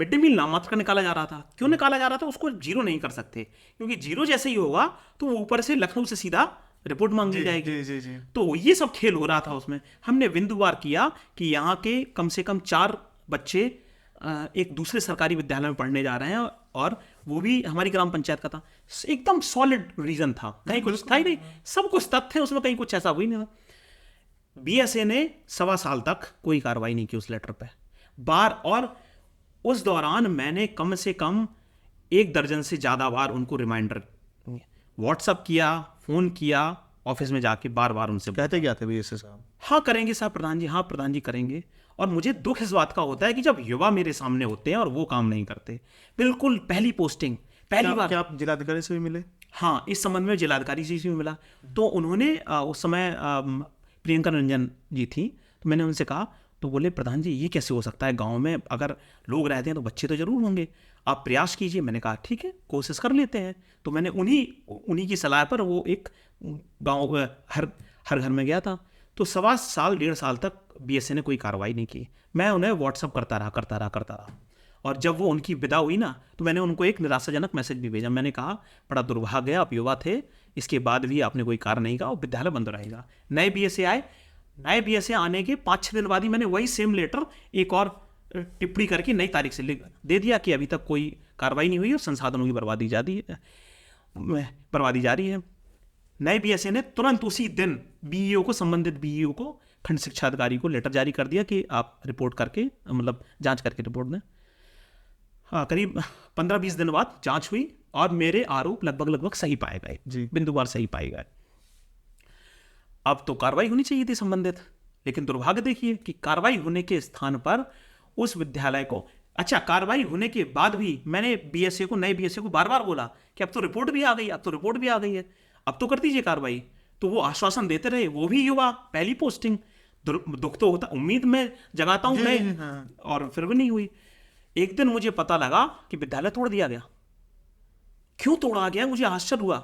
डे मील नाम मात्र का निकाला जा रहा था। क्यों निकाला जा रहा था? उसको जीरो नहीं कर सकते, क्योंकि जीरो जैसे ही होगा तो वो ऊपर से लखनऊ से सीधा रिपोर्ट मांग ली जाएगी। जी। तो ये सब खेल हो रहा था उसमें। हमने बिंदुवार किया कि यहाँ के कम से कम 4 बच्चे एक दूसरे सरकारी विद्यालय में पढ़ने जा रहे हैं, और वो भी हमारी ग्राम पंचायत का था। एकदम सॉलिड रीजन था, कहीं कुछ था ही नहीं, सब कुछ तथ्य उसमें, कहीं कुछ ऐसा हुई नहीं था। BSA ने 1.25 साल तक कोई कार्रवाई नहीं की उस लेटर पे बार, और उस दौरान मैंने कम से कम 1 दर्जन से ज़्यादा बार उनको रिमाइंडर व्हाट्सअप किया, फ़ोन किया, ऑफिस में जाके बार बार उनसे कहते क्या थे BSA साहब? हाँ करेंगे साहब प्रधान जी, हाँ प्रधान जी करेंगे। और मुझे दुख इस बात का होता है कि जब युवा मेरे सामने होते हैं और वो काम नहीं करते। बिल्कुल पहली पोस्टिंग, पहली बार। क्या आप जिलाधिकारी से भी मिले? हाँ, इस संबंध में जिलाधिकारी जी से भी मिला। तो उन्होंने उस समय प्रियंका रंजन जी थी, तो मैंने उनसे कहा, तो बोले प्रधान जी ये कैसे हो सकता है, गांव में अगर लोग रहते हैं तो बच्चे तो जरूर होंगे, आप प्रयास कीजिए। मैंने कहा ठीक है, कोशिश कर लेते हैं। तो मैंने उन्हीं की सलाह पर वो एक गांव हर घर में गया था। तो 1.25 साल 1.5 साल तक बीएसए ने कोई कार्रवाई नहीं की। मैं उन्हें व्हाट्सअप करता रहा। और जब वो उनकी विदा हुई ना, तो मैंने उनको एक निराशाजनक मैसेज भी भेजा। मैंने कहा बड़ा दुर्भाग्य, आप युवा थे, इसके बाद भी आपने कोई कार्य नहीं किया और विद्यालय बंद रहेगा। नए बीएसए आए, नए बीएसए आने के 5-6 दिन बाद ही मैंने वही सेम लेटर एक और टिप्पणी करके नई तारीख से दे दिया कि अभी तक कोई कार्रवाई नहीं हुई और संसाधनों की बर्बादी जा रही है। नए बीएसए ने तुरंत उसी दिन बीईओ को, संबंधित बीईओ को, खंड शिक्षा अधिकारी को लेटर जारी कर दिया कि आप रिपोर्ट करके, मतलब जांच करके रिपोर्ट दें। हाँ, करीब 15-20 दिन बाद जांच हुई और मेरे आरोप लगभग सही पाए गए जी, बिंदुवार सही पाए गए। अब तो कार्रवाई होनी चाहिए थी संबंधित, लेकिन दुर्भाग्य देखिए कि कार्रवाई होने के स्थान पर उस विद्यालय को, अच्छा, कार्रवाई होने के बाद भी मैंने बीएसए को, नए बीएसए को बार बार बोला कि अब तो रिपोर्ट भी आ गई है, अब तो कर दीजिए कार्रवाई। तो वो आश्वासन देते रहे, वो भी युवा, पहली पोस्टिंग, दुख तो होता, उम्मीद मैं जगाता हूं मैं, और फिर भी नहीं हुई। एक दिन मुझे पता लगा कि विद्यालय तोड़ दिया गया। क्यों तोड़ा गया, मुझे आश्चर्य हुआ,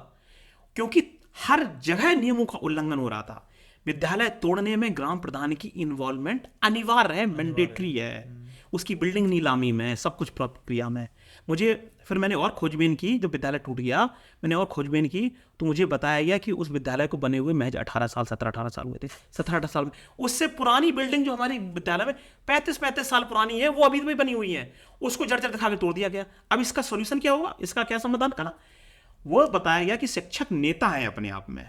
क्योंकि हर जगह नियमों का उल्लंघन हो रहा था। विद्यालय तोड़ने में ग्राम प्रधान की इन्वॉल्वमेंट अनिवार्य है, मैंडेटरी है, उसकी बिल्डिंग नीलामी में, सब कुछ प्रक्रिया में। फिर मैंने और खोजबीन की, जब विद्यालय टूट गया मैंने और खोजबीन की, तो मुझे बताया गया कि उस विद्यालय को बने हुए महज 17-18 साल हुए थे। 17-18 साल में उससे पुरानी बिल्डिंग जो हमारी विद्यालय में 35-35 साल पुरानी है, वो अभी भी बनी हुई है, उसको जर्जर दिखा के तोड़ दिया गया। अब इसका सोल्यूशन क्या होगा, इसका क्या समाधान करना? वो बताया गया कि शिक्षक नेता है अपने आप में।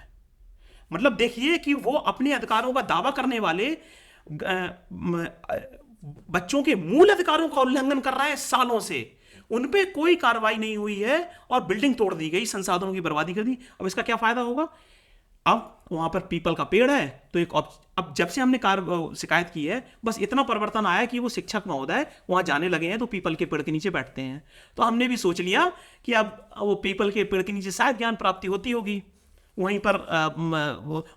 मतलब देखिए कि वो अपने अधिकारों का दावा करने वाले बच्चों के मूल अधिकारों का उल्लंघन कर रहा है सालों से, उन पे कोई कार्रवाई नहीं हुई है और बिल्डिंग तोड़ दी गई, संसाधनों की बर्बादी कर दी। अब इसका क्या फायदा होगा? अब वहां पर पीपल का पेड़ है, तो अब जब से हमने शिकायत की है, बस इतना परिवर्तन आया कि वो शिक्षक महोदय वहां जाने लगे हैं तो पीपल के पेड़ के नीचे बैठते हैं। तो हमने भी सोच लिया कि अब वो पीपल के पेड़ के नीचे शायद ज्ञान प्राप्ति होती होगी, वहीं पर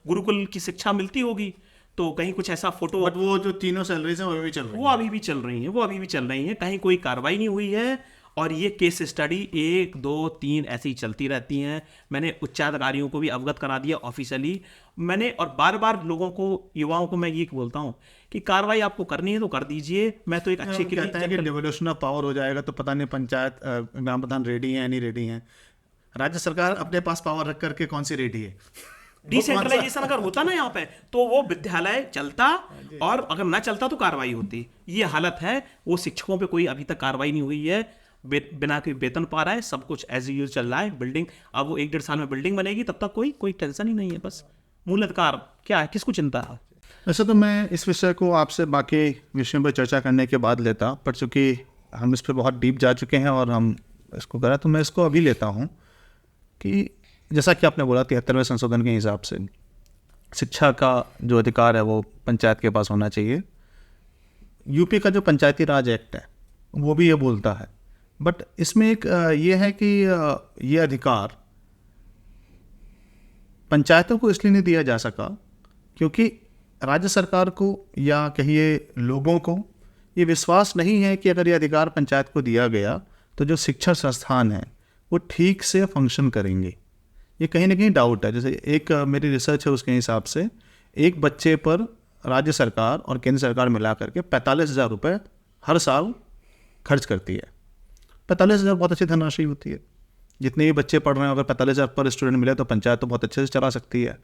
गुरुकुल की शिक्षा मिलती होगी, तो कहीं कुछ ऐसा फोटो। बट वो जो तीनों सैलरीज हैं वो अभी चल रही हैं, कहीं कोई कार्रवाई नहीं हुई है। और ये केस स्टडी 1, 2, 3 ऐसे ही चलती रहती हैं। मैंने उच्चाधिकारियों को भी अवगत करा दिया ऑफिशियली मैंने, और बार बार लोगों को, युवाओं को मैं ये बोलता हूँ कि कार्रवाई आपको करनी है तो कर दीजिए। मैं तो एक अच्छे के कहते हैं कि डिवोल्यूशन ऑफ पावर हो जाएगा, तो पता नहीं पंचायत ग्राम प्रधान रेडी हैं या नहीं रेडी हैं। राज्य सरकार अपने पास पावर रख करके कौन सी रेडी है? डिसेंट्रलाइजेशन अगर होता ना यहाँ पे, तो वो विद्यालय चलता, और अगर ना चलता तो कार्रवाई होती। ये हालत है, वो शिक्षकों पे कोई अभी तक कार्रवाई नहीं हुई है, बिना कोई वेतन पा रहा है, सब कुछ एज यूज चल रहा है। बिल्डिंग, अब वो 1-1.5 साल में बिल्डिंग बनेगी, तब तक कोई टेंशन ही नहीं है। बस मूल अधिकार क्या है, किसको चिंता है? वैसे तो मैं इस विषय को आपसे बाकी विषयों पर चर्चा करने के बाद लेता, पर चूंकि हम इस पर बहुत डीप जा चुके हैं और हम इसको करें, तो मैं इसको अभी लेता हूँ कि जैसा कि आपने बोला 73वें संशोधन के हिसाब से शिक्षा का जो अधिकार है वो पंचायत के पास होना चाहिए। यूपी का जो पंचायती राज एक्ट है वो भी ये बोलता है, बट इसमें एक ये है कि ये अधिकार पंचायतों को इसलिए नहीं दिया जा सका क्योंकि राज्य सरकार को या कहिए लोगों को ये विश्वास नहीं है कि अगर ये अधिकार पंचायत को दिया गया तो जो शिक्षण संस्थान हैं वो ठीक से फंक्शन करेंगे। ये कहीं ना कहीं डाउट है। जैसे एक मेरी रिसर्च है, उसके हिसाब से एक बच्चे पर राज्य सरकार और केंद्र सरकार मिला करके 45,000 रुपये हर साल खर्च करती है। 45,000 बहुत अच्छी धनराशि होती है। जितने भी बच्चे पढ़ रहे हैं, अगर 45,000 पर स्टूडेंट मिले तो पंचायत तो बहुत अच्छे से चला सकती है।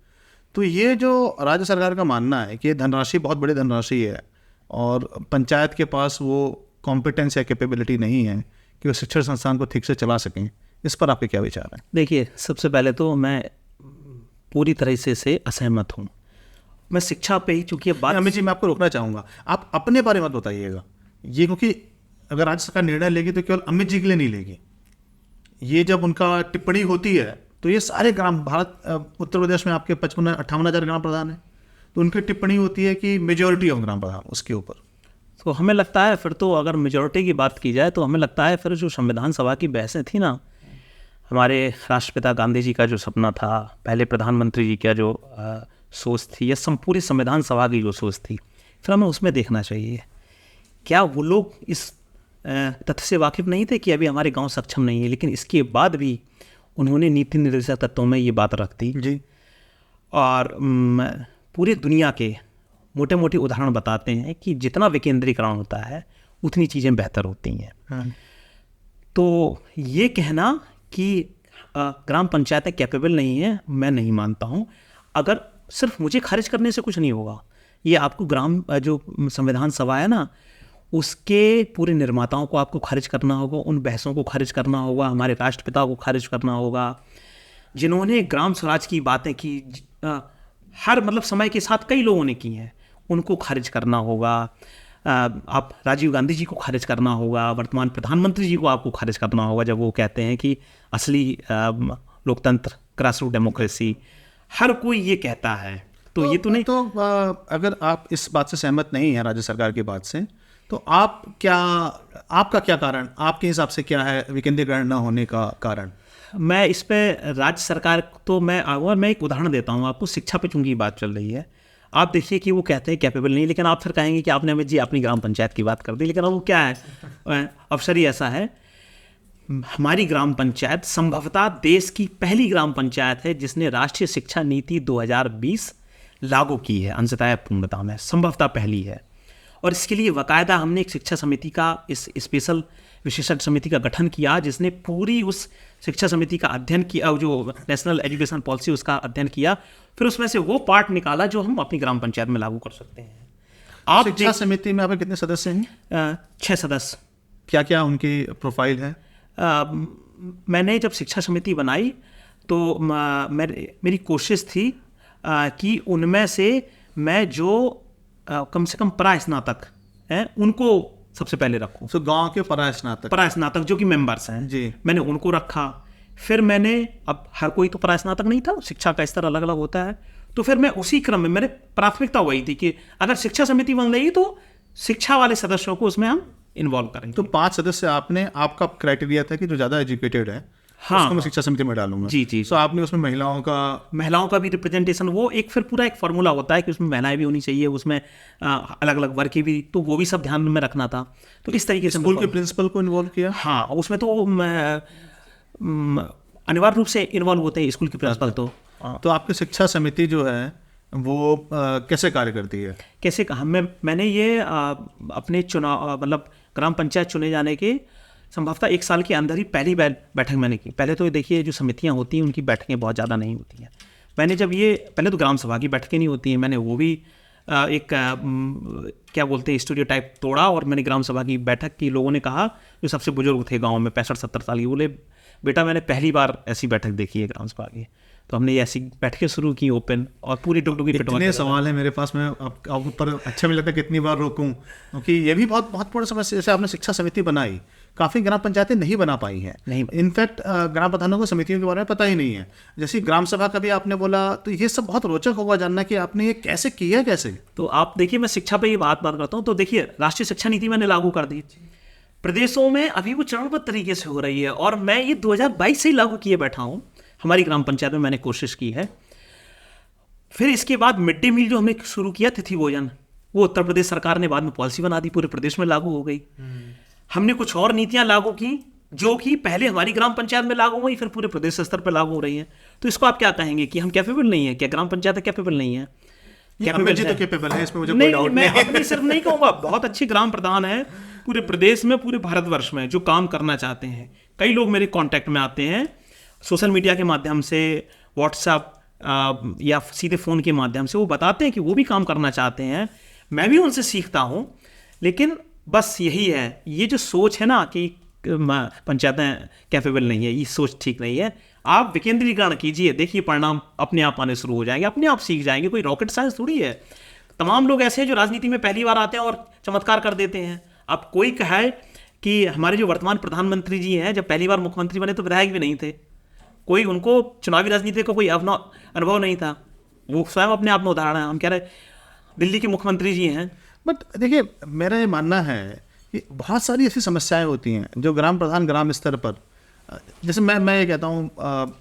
तो ये जो राज्य सरकार का मानना है कि ये धनराशि बहुत बड़ी धनराशि है और पंचायत के पास वो कॉम्पिटेंस या कैपेबिलिटी नहीं है कि वो शिक्षण संस्थान को ठीक से चला सकें, इस पर आपके क्या विचार हैं? देखिए, सबसे पहले तो मैं पूरी तरह से असहमत हूँ। मैं शिक्षा पे ही, चूंकि बात, अमित जी मैं आपको रोकना चाहूँगा, आप अपने बारे में बताइएगा ये, क्योंकि अगर राज्य सरकार निर्णय लेगी तो केवल अमित जी के लिए नहीं लेगी। ये जब उनका टिप्पणी होती है तो ये सारे ग्राम उत्तर प्रदेश में आपके 55-58 हज़ार ग्राम प्रधान हैं, तो उनकी टिप्पणी होती है कि मेजॉरिटी ऑफ ग्राम प्रधान उसके ऊपर। तो हमें लगता है फिर तो अगर मेजॉरिटी की बात की जाए तो हमें लगता है फिर जो संविधान सभा की बहसें थी ना, हमारे राष्ट्रपिता गांधी जी का जो सपना था, पहले प्रधानमंत्री जी का जो सोच थी, या पूरी संविधान सभा की जो सोच थी, फिर हमें उसमें देखना चाहिए क्या वो लोग इस तथ्य से वाकिफ़ नहीं थे कि अभी हमारे गांव सक्षम नहीं है, लेकिन इसके बाद भी उन्होंने नीति निर्देशक तत्वों में ये बात रख दी जी। और पूरे दुनिया के मोटे मोटे उदाहरण बताते हैं कि जितना विकेंद्रीकरण होता है उतनी चीज़ें बेहतर होती हैं। हाँ। तो ये कहना कि ग्राम पंचायतें कैपेबल नहीं है, मैं नहीं मानता हूँ। अगर सिर्फ मुझे खारिज करने से कुछ नहीं होगा, ये आपको जो संविधान सभा है ना, उसके पूरे निर्माताओं को आपको खारिज करना होगा, उन बहसों को खारिज करना होगा, हमारे राष्ट्रपिता को खारिज करना होगा, जिन्होंने ग्राम स्वराज की बातें की, हर मतलब समय के साथ कई लोगों ने की हैं, उनको खारिज करना होगा। आप राजीव गांधी जी को खारिज करना होगा, वर्तमान प्रधानमंत्री जी को आपको खारिज करना होगा जब वो कहते हैं कि असली लोकतंत्र ग्रास रूट डेमोक्रेसी, हर कोई ये कहता है। तो ये तो नहीं। तो अगर आप इस बात से सहमत नहीं हैं राज्य सरकार की बात से, तो आपका क्या कारण, आपके हिसाब से क्या है विकेंद्रीकरण न होने का कारण? मैं इस पे राज्य सरकार तो मैं एक उदाहरण देता हूँ आपको। शिक्षा पे चूंकि बात चल रही है, आप देखिए कि वो कहते हैं कैपेबल नहीं, लेकिन आप फिर कहेंगे कि आपने अमित जी अपनी ग्राम पंचायत की बात कर दी, लेकिन अब वो क्या है, अवसर ही ऐसा है। हमारी ग्राम पंचायत संभवतः देश की पहली ग्राम पंचायत है जिसने राष्ट्रीय शिक्षा नीति 2020 लागू की है, अंशतः पूर्णता में संभवतः पहली है। और इसके लिए बाकायदा हमने एक शिक्षा समिति का, इस स्पेशल विशेषज्ञ समिति का गठन किया, जिसने पूरी उस शिक्षा समिति का अध्ययन किया, जो नेशनल एजुकेशन पॉलिसी उसका अध्ययन किया, फिर उसमें से वो पार्ट निकाला जो हम अपनी ग्राम पंचायत में लागू कर सकते हैं। आप शिक्षा समिति में आपके कितने सदस्य हैं? 6 सदस्य। क्या क्या उनकी प्रोफाइल है? मैंने जब शिक्षा समिति बनाई तो मेरी कोशिश थी कि उनमें से मैं जो कम से कम परास्नातक हैं उनको सबसे पहले रखूं। तो गांव के परास्नातक जो कि मेंबर्स हैं जी, मैंने उनको रखा। फिर मैंने, अब हर कोई तो परास्नातक नहीं था, शिक्षा का स्तर अलग अलग होता है, तो फिर मैं उसी क्रम में, मेरे प्राथमिकता वही थी कि अगर शिक्षा समिति बन रही तो शिक्षा वाले सदस्यों को उसमें हम इन्वॉल्व करेंगे। तो 5 सदस्य आपने, आपका क्राइटेरिया था कि जो ज़्यादा एजुकेटेड है उसको मैं शिक्षा समिति में डालूंगा। जी जी। तो आपने उसमें महिलाओं का भी रिप्रेजेंटेशन, वो एक फिर पूरा एक फार्मूला होता है कि उसमें महिलाएं भी होनी चाहिए, उसमें अलग अलग वर्ग की भी, तो वो भी सब ध्यान में रखना था। तो इस तरीके से स्कूल के प्रिंसिपल को इन्वॉल्व किया। हाँ, उसमें तो अनिवार्य रूप से इन्वॉल्व होते हैं स्कूल के प्रिंसिपल। तो आपकी शिक्षा समिति जो है वो कैसे कार्य करती है? कैसे कहा, मैंने ये अपने चुनाव, मतलब ग्राम पंचायत चुने जाने के संभवतः 1 साल के अंदर ही पहली बैठक मैंने की। पहले तो देखिए जो समितियां होती हैं उनकी बैठकें बहुत ज़्यादा नहीं होती हैं। मैंने जब ये, पहले तो ग्राम सभा की बैठकें नहीं होती हैं, मैंने वो भी एक क्या बोलते हैं स्टूडियो टाइप तोड़ा, और मैंने ग्राम सभा की बैठक की। लोगों ने कहा, जो सबसे बुजुर्ग थे गाँव में 65-70 साल के, बोले बेटा मैंने पहली बार ऐसी बैठक देखी है ग्राम सभा की। तो हमने ये ऐसी बैठकें शुरू की ओपन, और पूरी टुकटुकी पिटवा। इतने सवाल है मेरे पास, मैं आप पर अच्छा भी लगता है कितनी बार रोकूं, क्योंकि ये भी बहुत महत्वपूर्ण समस्या। जैसे आपने शिक्षा समिति बनाई, काफ़ी ग्राम पंचायतें नहीं बना पाई हैं, नहीं। इनफैक्ट ग्राम प्रधानों को समितियों के बारे में पता ही नहीं है। जैसे ग्राम सभा का भी आपने बोला, तो ये सब बहुत रोचक होगा जानना कि आपने ये कैसे किया, कैसे। तो आप देखिए, मैं शिक्षा पे ये बात करता हूँ, तो देखिए राष्ट्रीय शिक्षा नीति मैंने लागू कर दी, प्रदेशों में अभी वो चरणबद्ध तरीके से हो रही है, और मैं ये 2022 से ही लागू किए बैठा हूँ। हमारी ग्राम पंचायत में मैंने कोशिश की है। फिर इसके बाद मिड डे मील जो हमने शुरू किया, तिथि भोजन, वो उत्तर प्रदेश सरकार ने बाद में पॉलिसी बना दी, पूरे प्रदेश में लागू हो गई। हमने कुछ और नीतियां लागू की जो कि पहले हमारी ग्राम पंचायत में लागू हुई, फिर पूरे प्रदेश स्तर पर लागू हो रही हैं। तो इसको आप क्या कहेंगे कि हम कैपेबल नहीं है? क्या ग्राम पंचायत कैपेबल नहीं है? कैपेबल है, इसमें मुझे कोई डाउट नहीं। मैं अपनी सिर्फ नहीं कहूँगा, बहुत अच्छे ग्राम प्रधान है पूरे प्रदेश में, पूरे भारतवर्ष में, जो काम करना चाहते हैं। कई लोग मेरे कॉन्टैक्ट में आते हैं सोशल मीडिया के माध्यम से, व्हाट्सएप या सीधे फ़ोन के माध्यम से, वो बताते हैं कि वो भी काम करना चाहते हैं। मैं भी उनसे सीखता हूँ, लेकिन बस यही है, ये जो सोच है ना कि पंचायतें कैपेबल नहीं है, ये सोच ठीक नहीं है। आप विकेंद्रीकरण कीजिए, देखिए परिणाम अपने आप आने शुरू हो जाएंगे, अपने आप सीख जाएंगे। कोई रॉकेट साइंस थोड़ी है। तमाम लोग ऐसे हैं जो राजनीति में पहली बार आते हैं और चमत्कार कर देते हैं। अब कोई कहे कि हमारे जो वर्तमान प्रधानमंत्री जी हैं, जब पहली बार मुख्यमंत्री बने तो विधायक भी नहीं थे, कोई उनको चुनावी राजनीति का कोई अनुभव नहीं था, वो स्वयं अपने आप में उदाहरण है। हम कह रहे दिल्ली के मुख्यमंत्री जी हैं, बट देखिए, मेरा ये मानना है कि बहुत सारी ऐसी समस्याएं होती हैं जो ग्राम प्रधान ग्राम स्तर पर, जैसे मैं ये कहता हूँ,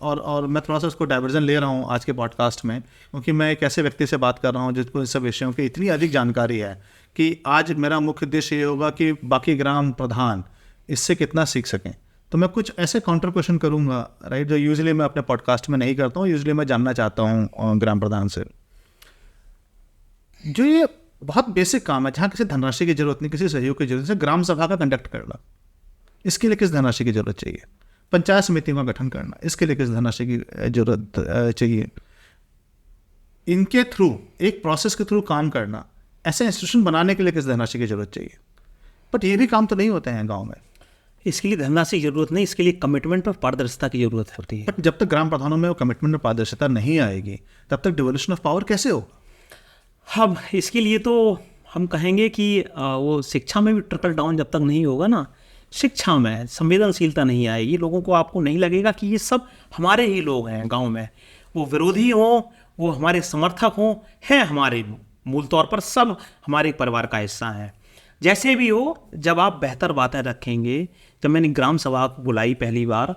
और मैं थोड़ा सा उसको डाइवर्जन ले रहा हूँ आज के पॉडकास्ट में, क्योंकि मैं एक ऐसे व्यक्ति से बात कर रहा हूँ जिसको इन सब विषयों की इतनी अधिक जानकारी है कि आज मेरा मुख्य उद्देश्य ये होगा कि बाकी ग्राम प्रधान इससे कितना सीख सकें। तो मैं कुछ ऐसे काउंटर क्वेश्चन करूँगा, राइट, जो यूजुअली मैं अपने पॉडकास्ट में नहीं करता हूँ। यूजुअली मैं जानना चाहता हूँ ग्राम प्रधान से, जो ये बहुत बेसिक काम है जहाँ किसी धनराशि की जरूरत नहीं, किसी सहयोग की जरूरत नहीं, ग्राम सभा का कंडक्ट करना, इसके लिए किस धनराशि की जरूरत चाहिए? पंचायत समितियों का गठन करना, इसके लिए किस धनराशि की जरूरत चाहिए? इनके थ्रू, एक प्रोसेस के थ्रू काम करना, ऐसे इंस्टीट्यूशन बनाने के लिए किस धनराशि की जरूरत चाहिए? बट ये भी काम तो नहीं होते हैं गाँव में। इसके लिए धनराशि की जरूरत नहीं, इसके लिए कमिटमेंट और पारदर्शिता की जरूरत होती है। बट जब तक ग्राम प्रधानों में वो कमिटमेंट और पारदर्शिता नहीं आएगी, तब तक डिवोल्यूशन ऑफ पावर कैसे होगा? हम इसके लिए तो हम कहेंगे कि वो शिक्षा में भी ट्रिकल डाउन जब तक नहीं होगा ना, शिक्षा में संवेदनशीलता नहीं आएगी, लोगों को, आपको नहीं लगेगा कि ये सब हमारे ही लोग हैं गांव में, वो विरोधी हों, वो हमारे समर्थक हों, हैं हमारे, मूल तौर पर सब हमारे परिवार का हिस्सा हैं। जैसे भी हो, जब आप बेहतर बातें रखेंगे, जब मैंने ग्राम सभा को बुलाई पहली बार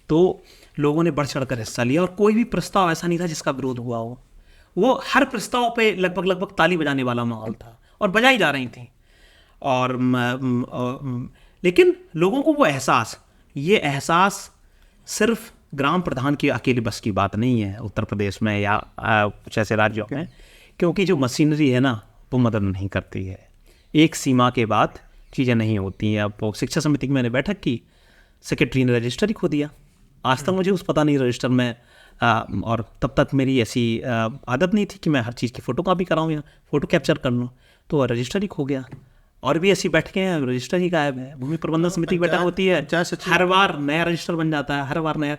तो लोगों ने बढ़ चढ़ कर हिस्सा लिया, और कोई भी प्रस्ताव ऐसा नहीं था जिसका विरोध हुआ हो। वो हर प्रस्ताव पे लगभग ताली बजाने वाला माहौल था, और बजाई जा रही थी। और लेकिन लोगों को वो ये एहसास सिर्फ ग्राम प्रधान की अकेले बस की बात नहीं है उत्तर प्रदेश में या कुछ ऐसे राज्यों में, क्योंकि जो मशीनरी है ना वो मदद नहीं करती है। एक सीमा के बाद चीज़ें नहीं होती हैं। अब शिक्षा समिति की मैंने बैठक की, सेक्रेटरी ने रजिस्टर ही खो दिया। आज तक मुझे उस पता नहीं रजिस्टर में, और तब तक मेरी ऐसी आदत नहीं थी कि मैं हर चीज़ की फ़ोटो कॉपी कराऊँ या फ़ोटो कैप्चर कर लूँ, तो रजिस्टर ही खो गया। और भी ऐसी बैठकें हैं, रजिस्टर ही गायब है। भूमि प्रबंधन समिति की बैठक होती है, हर बार नया रजिस्टर बन जाता है, हर बार नया।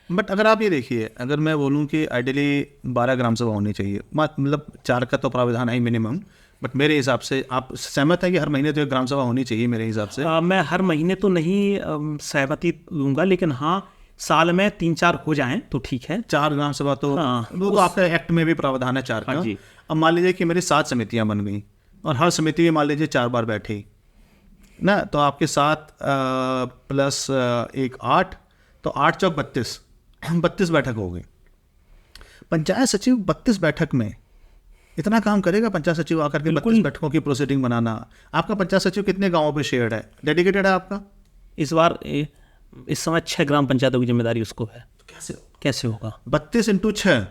बट अगर आप ये देखिए, अगर मैं बोलूँ कि आइडियली 12 ग्राम सभा होनी चाहिए, मतलब 4 का तो प्राविधान है मिनिमम, बट मेरे हिसाब से आप सहमत हैं कि हर महीने तो एक ग्राम सभा होनी चाहिए? मेरे हिसाब से मैं हर महीने तो नहीं सहमति दूंगा, लेकिन हाँ, साल में 3-4 हो जाएं तो ठीक है। 4 ग्राम सभा तो, हाँ, वो तो आपका एक्ट में भी प्रावधान है 4 का। जी। अब मान लीजिए कि मेरी 7 समितियां बन गई, और हर समिति में मान लीजिए 4 बार बैठी ना, तो आपके 7 प्लस 1 8, तो 8 चौक 32 बैठक हो गई। पंचायत सचिव 32 बैठक में इतना काम करेगा? पंचायत सचिव आकर के 32 बैठकों की प्रोसीडिंग बनाना। आपका पंचायत सचिव कितने गांवों पे शेयर्ड है, डेडिकेटेड है आपका? इस समय 6 ग्राम पंचायतों की जिम्मेदारी उसको है। तो कैसे होगा? 32 × 6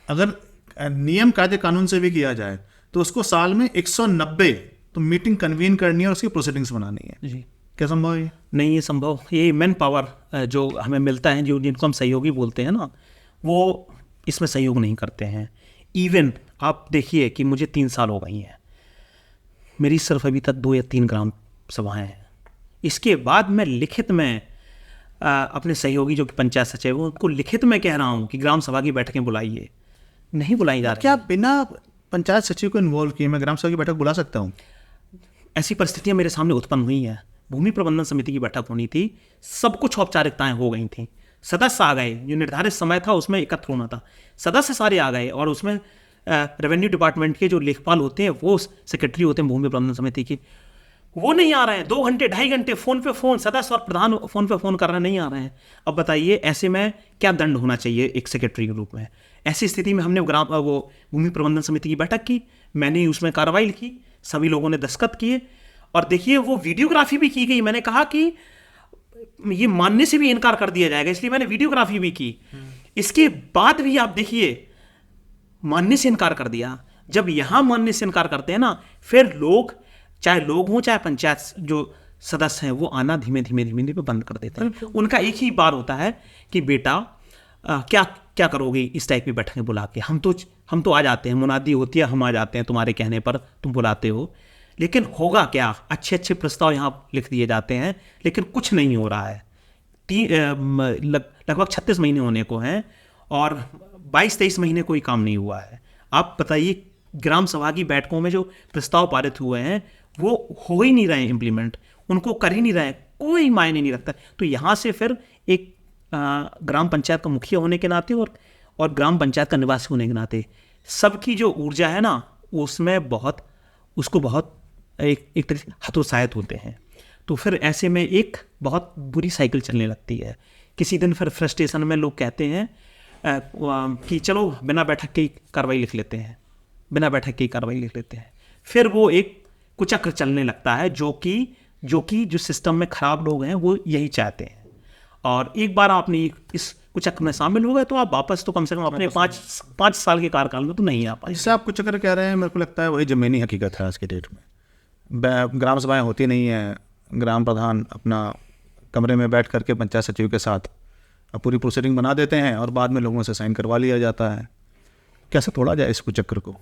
अगर नियम कायदे कानून से भी किया जाए तो उसको साल में 190 तो मीटिंग कन्वीन करनी है और उसकी प्रोसीडिंग्स बनानी है। जी, क्या संभव है? नहीं, ये संभव, ये मैन पावर जो हमें मिलता है, जिनको हम सहयोगी बोलते हैं ना, वो इसमें सहयोग नहीं करते हैं। इवन आप देखिए कि मुझे 3 साल हो गई हैं, मेरी सिर्फ अभी तक 2 या 3 ग्राम सभाएं हैं। इसके बाद मैं लिखित में अपने सहयोगी जो कि पंचायत सचिव, उनको लिखित में कह रहा हूँ कि ग्राम सभा की बैठकें बुलाइए, नहीं बुलाई जा रही। क्या बिना पंचायत सचिव को इन्वॉल्व किए मैं ग्राम सभा की बैठक बुला सकता हूँ? ऐसी परिस्थितियां मेरे सामने उत्पन्न हुई हैं। भूमि प्रबंधन समिति की बैठक होनी थी, सब कुछ औपचारिकताएं हो गई थी, सदस्य आ गए, जो निर्धारित समय था उसमें एकत्र होना था, सदस्य सारे आ गए, और उसमें रेवेन्यू डिपार्टमेंट के जो लेखपाल होते हैं, वो सेक्रेटरी होते हैं भूमि प्रबंधन समिति की, वो नहीं आ रहे हैं। 2 घंटे 2.5 घंटे फ़ोन पे फ़ोन, सदस्य और प्रधान फ़ोन पे फ़ोन कर रहे हैं, नहीं आ रहे हैं। अब बताइए, ऐसे में क्या दंड होना चाहिए एक सेक्रेटरी के रूप में? ऐसी स्थिति में हमने वो भूमि प्रबंधन समिति की बैठक की, मैंने उसमें कार्रवाई लिखी, सभी लोगों ने दस्तखत किए, और देखिए वो वीडियोग्राफी भी की गई। मैंने कहा कि ये मानने से भी इनकार कर दिया जाएगा, इसलिए मैंने वीडियोग्राफी भी की। इसके बाद भी आप देखिए, मानने से इनकार कर दिया। जब यहाँ मानने से इनकार करते हैं ना, फिर लोग, चाहे लोग हों चाहे पंचायत जो सदस्य हैं, वो आना धीमे धीमे बंद कर देते हैं। उनका एक ही बार होता है कि बेटा क्या करोगे इस टाइप की बैठकें बुला के? हम तो आ जाते हैं, मुनादी होती है, हम आ जाते हैं तुम्हारे कहने पर, तुम बुलाते हो, लेकिन होगा क्या? अच्छे प्रस्ताव यहाँ लिख दिए जाते हैं, लेकिन कुछ नहीं हो रहा है। लगभग 36 महीने होने को हैं, और 22-23 महीने कोई काम नहीं हुआ है। आप बताइए, ग्राम सभा की बैठकों में जो प्रस्ताव पारित हुए हैं, वो हो ही नहीं रहे इम्प्लीमेंट, उनको कर ही नहीं रहे, कोई मायने नहीं रखता। तो यहाँ से फिर एक ग्राम पंचायत का मुखिया होने के नाते और ग्राम पंचायत का निवासी होने के नाते, सबकी जो ऊर्जा है ना, उसमें उसको बहुत एक तरह से हतोत्साहित होते हैं। तो फिर ऐसे में एक बहुत बुरी साइकिल चलने लगती है। किसी दिन फिर फ्रस्ट्रेशन में लोग कहते हैं कि चलो बिना बैठक की कार्रवाई लिख लेते हैं, बिना बैठक की कार्रवाई लिख लेते हैं। फिर वो एक कुचक्र चलने लगता है जो कि जो सिस्टम में खराब लोग हैं वो यही चाहते हैं। और एक बार आपने इस कुचक्र में शामिल हो गए तो आप वापस तो कम से कम अपने 5 साल के कार्यकाल में तो नहीं आ पाए। जिससे आप कुछ अगर कह रहे हैं, मेरे को लगता है वही ज़मीनी हकीकत है आज के डेट में। ग्राम सभाएं होती नहीं हैं, ग्राम प्रधान अपना कमरे में बैठ करके पंचायत सचिव के साथ पूरी प्रोसीडिंग बना देते हैं और बाद में लोगों से साइन करवा लिया जाता है। कैसे तोड़ा जाए इस कुचक्र को?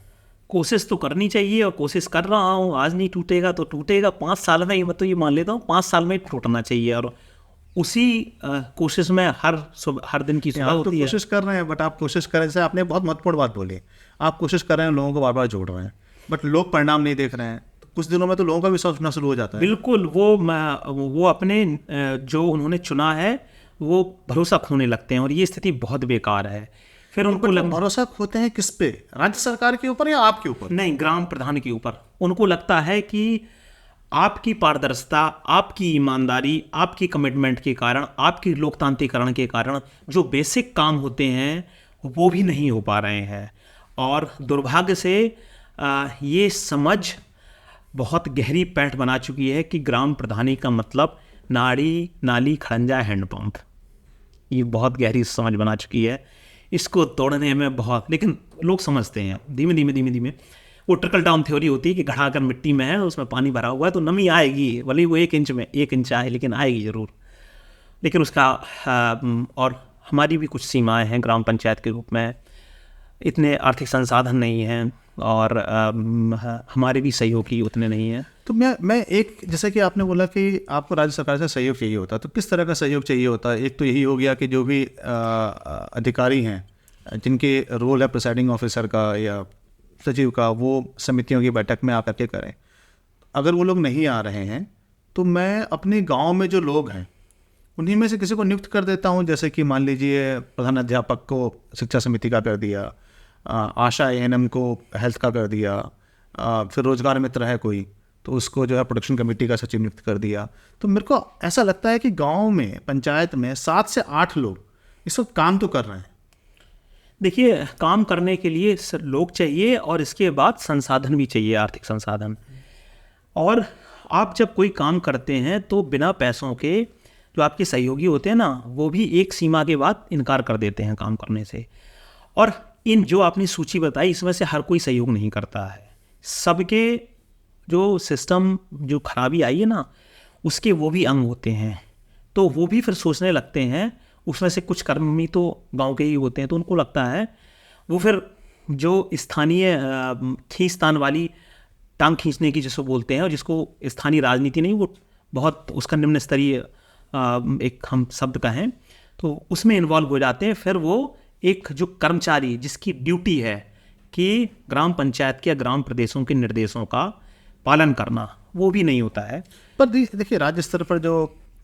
कोशिश तो करनी चाहिए और कोशिश कर रहा हूँ। आज नहीं टूटेगा तो टूटेगा 5 साल में, मैं तो ये मान लेता हूँ 5 साल में टूटना चाहिए। और उसी कोशिश में हर दिन की सुबह आप तो होती है। कोशिश कर रहे हैं, बट आप कोशिश करें, जैसे आपने बहुत महत्वपूर्ण बात बोली, आप कोशिश कर रहे हैं, लोगों को बार बार जोड़ रहे हैं, बट लोग परिणाम नहीं देख रहे हैं। तो कुछ दिनों में तो लोगों का विश्वास उठना शुरू हो जाता है। बिल्कुल, वो अपने जो उन्होंने चुना है वो भरोसा खोने लगते हैं और ये स्थिति बहुत बेकार है। फिर उनको भरोसा खोते हैं किस पे? राज्य सरकार के ऊपर या आपके ऊपर? नहीं, ग्राम प्रधान के ऊपर। उनको लगता है कि आपकी पारदर्शिता, आपकी ईमानदारी, आपकी कमिटमेंट के कारण, आपकी लोकतांत्रिकरण के कारण जो बेसिक काम होते हैं वो भी नहीं हो पा रहे हैं। और दुर्भाग्य से ये समझ बहुत गहरी पैठ बना चुकी है कि ग्राम प्रधानी का मतलब नाड़ी, नाली, खड़ंजा, हैंडपंप। ये बहुत गहरी समझ बना चुकी है। इसको तोड़ने में बहुत, लेकिन लोग समझते हैं धीमे धीमे। वो ट्रिकल डाउन थ्योरी होती है कि घड़ा अगर मिट्टी में है, उसमें पानी भरा हुआ है तो नमी आएगी, भले ही वो 1 इंच आए, लेकिन आएगी ज़रूर। लेकिन उसका और हमारी भी कुछ सीमाएं हैं ग्राम पंचायत के रूप में। इतने आर्थिक संसाधन नहीं हैं और हमारे भी सहयोगी उतने नहीं हैं। तो मैं एक, जैसे कि आपने बोला कि आपको राज्य सरकार से सहयोग चाहिए होता, तो किस तरह का सहयोग चाहिए होता है? एक तो यही हो गया कि जो भी अधिकारी हैं जिनके रोल है प्रिसाइडिंग ऑफिसर का या सचिव का, वो समितियों की बैठक में आकर के करें। अगर वो लोग नहीं आ रहे हैं तो मैं अपने गांव में जो लोग हैं उन्हीं में से किसी को नियुक्त कर देता हूं। जैसे कि मान लीजिए प्रधान अध्यापक को शिक्षा समिति का कर दिया, आशा एएनएम को हेल्थ का कर दिया, फिर रोजगार मित्र है कोई तो उसको जो है प्रोडक्शन कमेटी का सचिव नियुक्त कर दिया। तो मेरे को ऐसा लगता है कि गांव में, पंचायत में 7 से 8 लोग इस वक्त काम तो कर रहे हैं। देखिए, काम करने के लिए लोग चाहिए और इसके बाद संसाधन भी चाहिए, आर्थिक संसाधन। और आप जब कोई काम करते हैं तो बिना पैसों के जो आपके सहयोगी होते हैं ना, वो भी एक सीमा के बाद इनकार कर देते हैं काम करने से। और इन जो आपने सूची बताई, इसमें से हर कोई सहयोग नहीं करता है। सबके जो सिस्टम जो खराबी आई है ना, उसके वो भी अंग होते हैं। तो वो भी फिर सोचने लगते हैं, उसमें से कुछ कर्मी तो गांव के ही होते हैं, तो उनको लगता है वो फिर जो स्थानीय खींचतान वाली टांग खींचने की जिसको बोलते हैं, और जिसको स्थानीय राजनीति नहीं, वो बहुत उसका निम्न स्तरीय एक हम शब्द का है, तो उसमें इन्वॉल्व हो जाते हैं। फिर वो एक जो कर्मचारी जिसकी ड्यूटी है कि ग्राम पंचायत के या ग्राम प्रदेशों के निर्देशों का पालन करना, वो भी नहीं होता है। पर देखिए, राज्य स्तर पर जो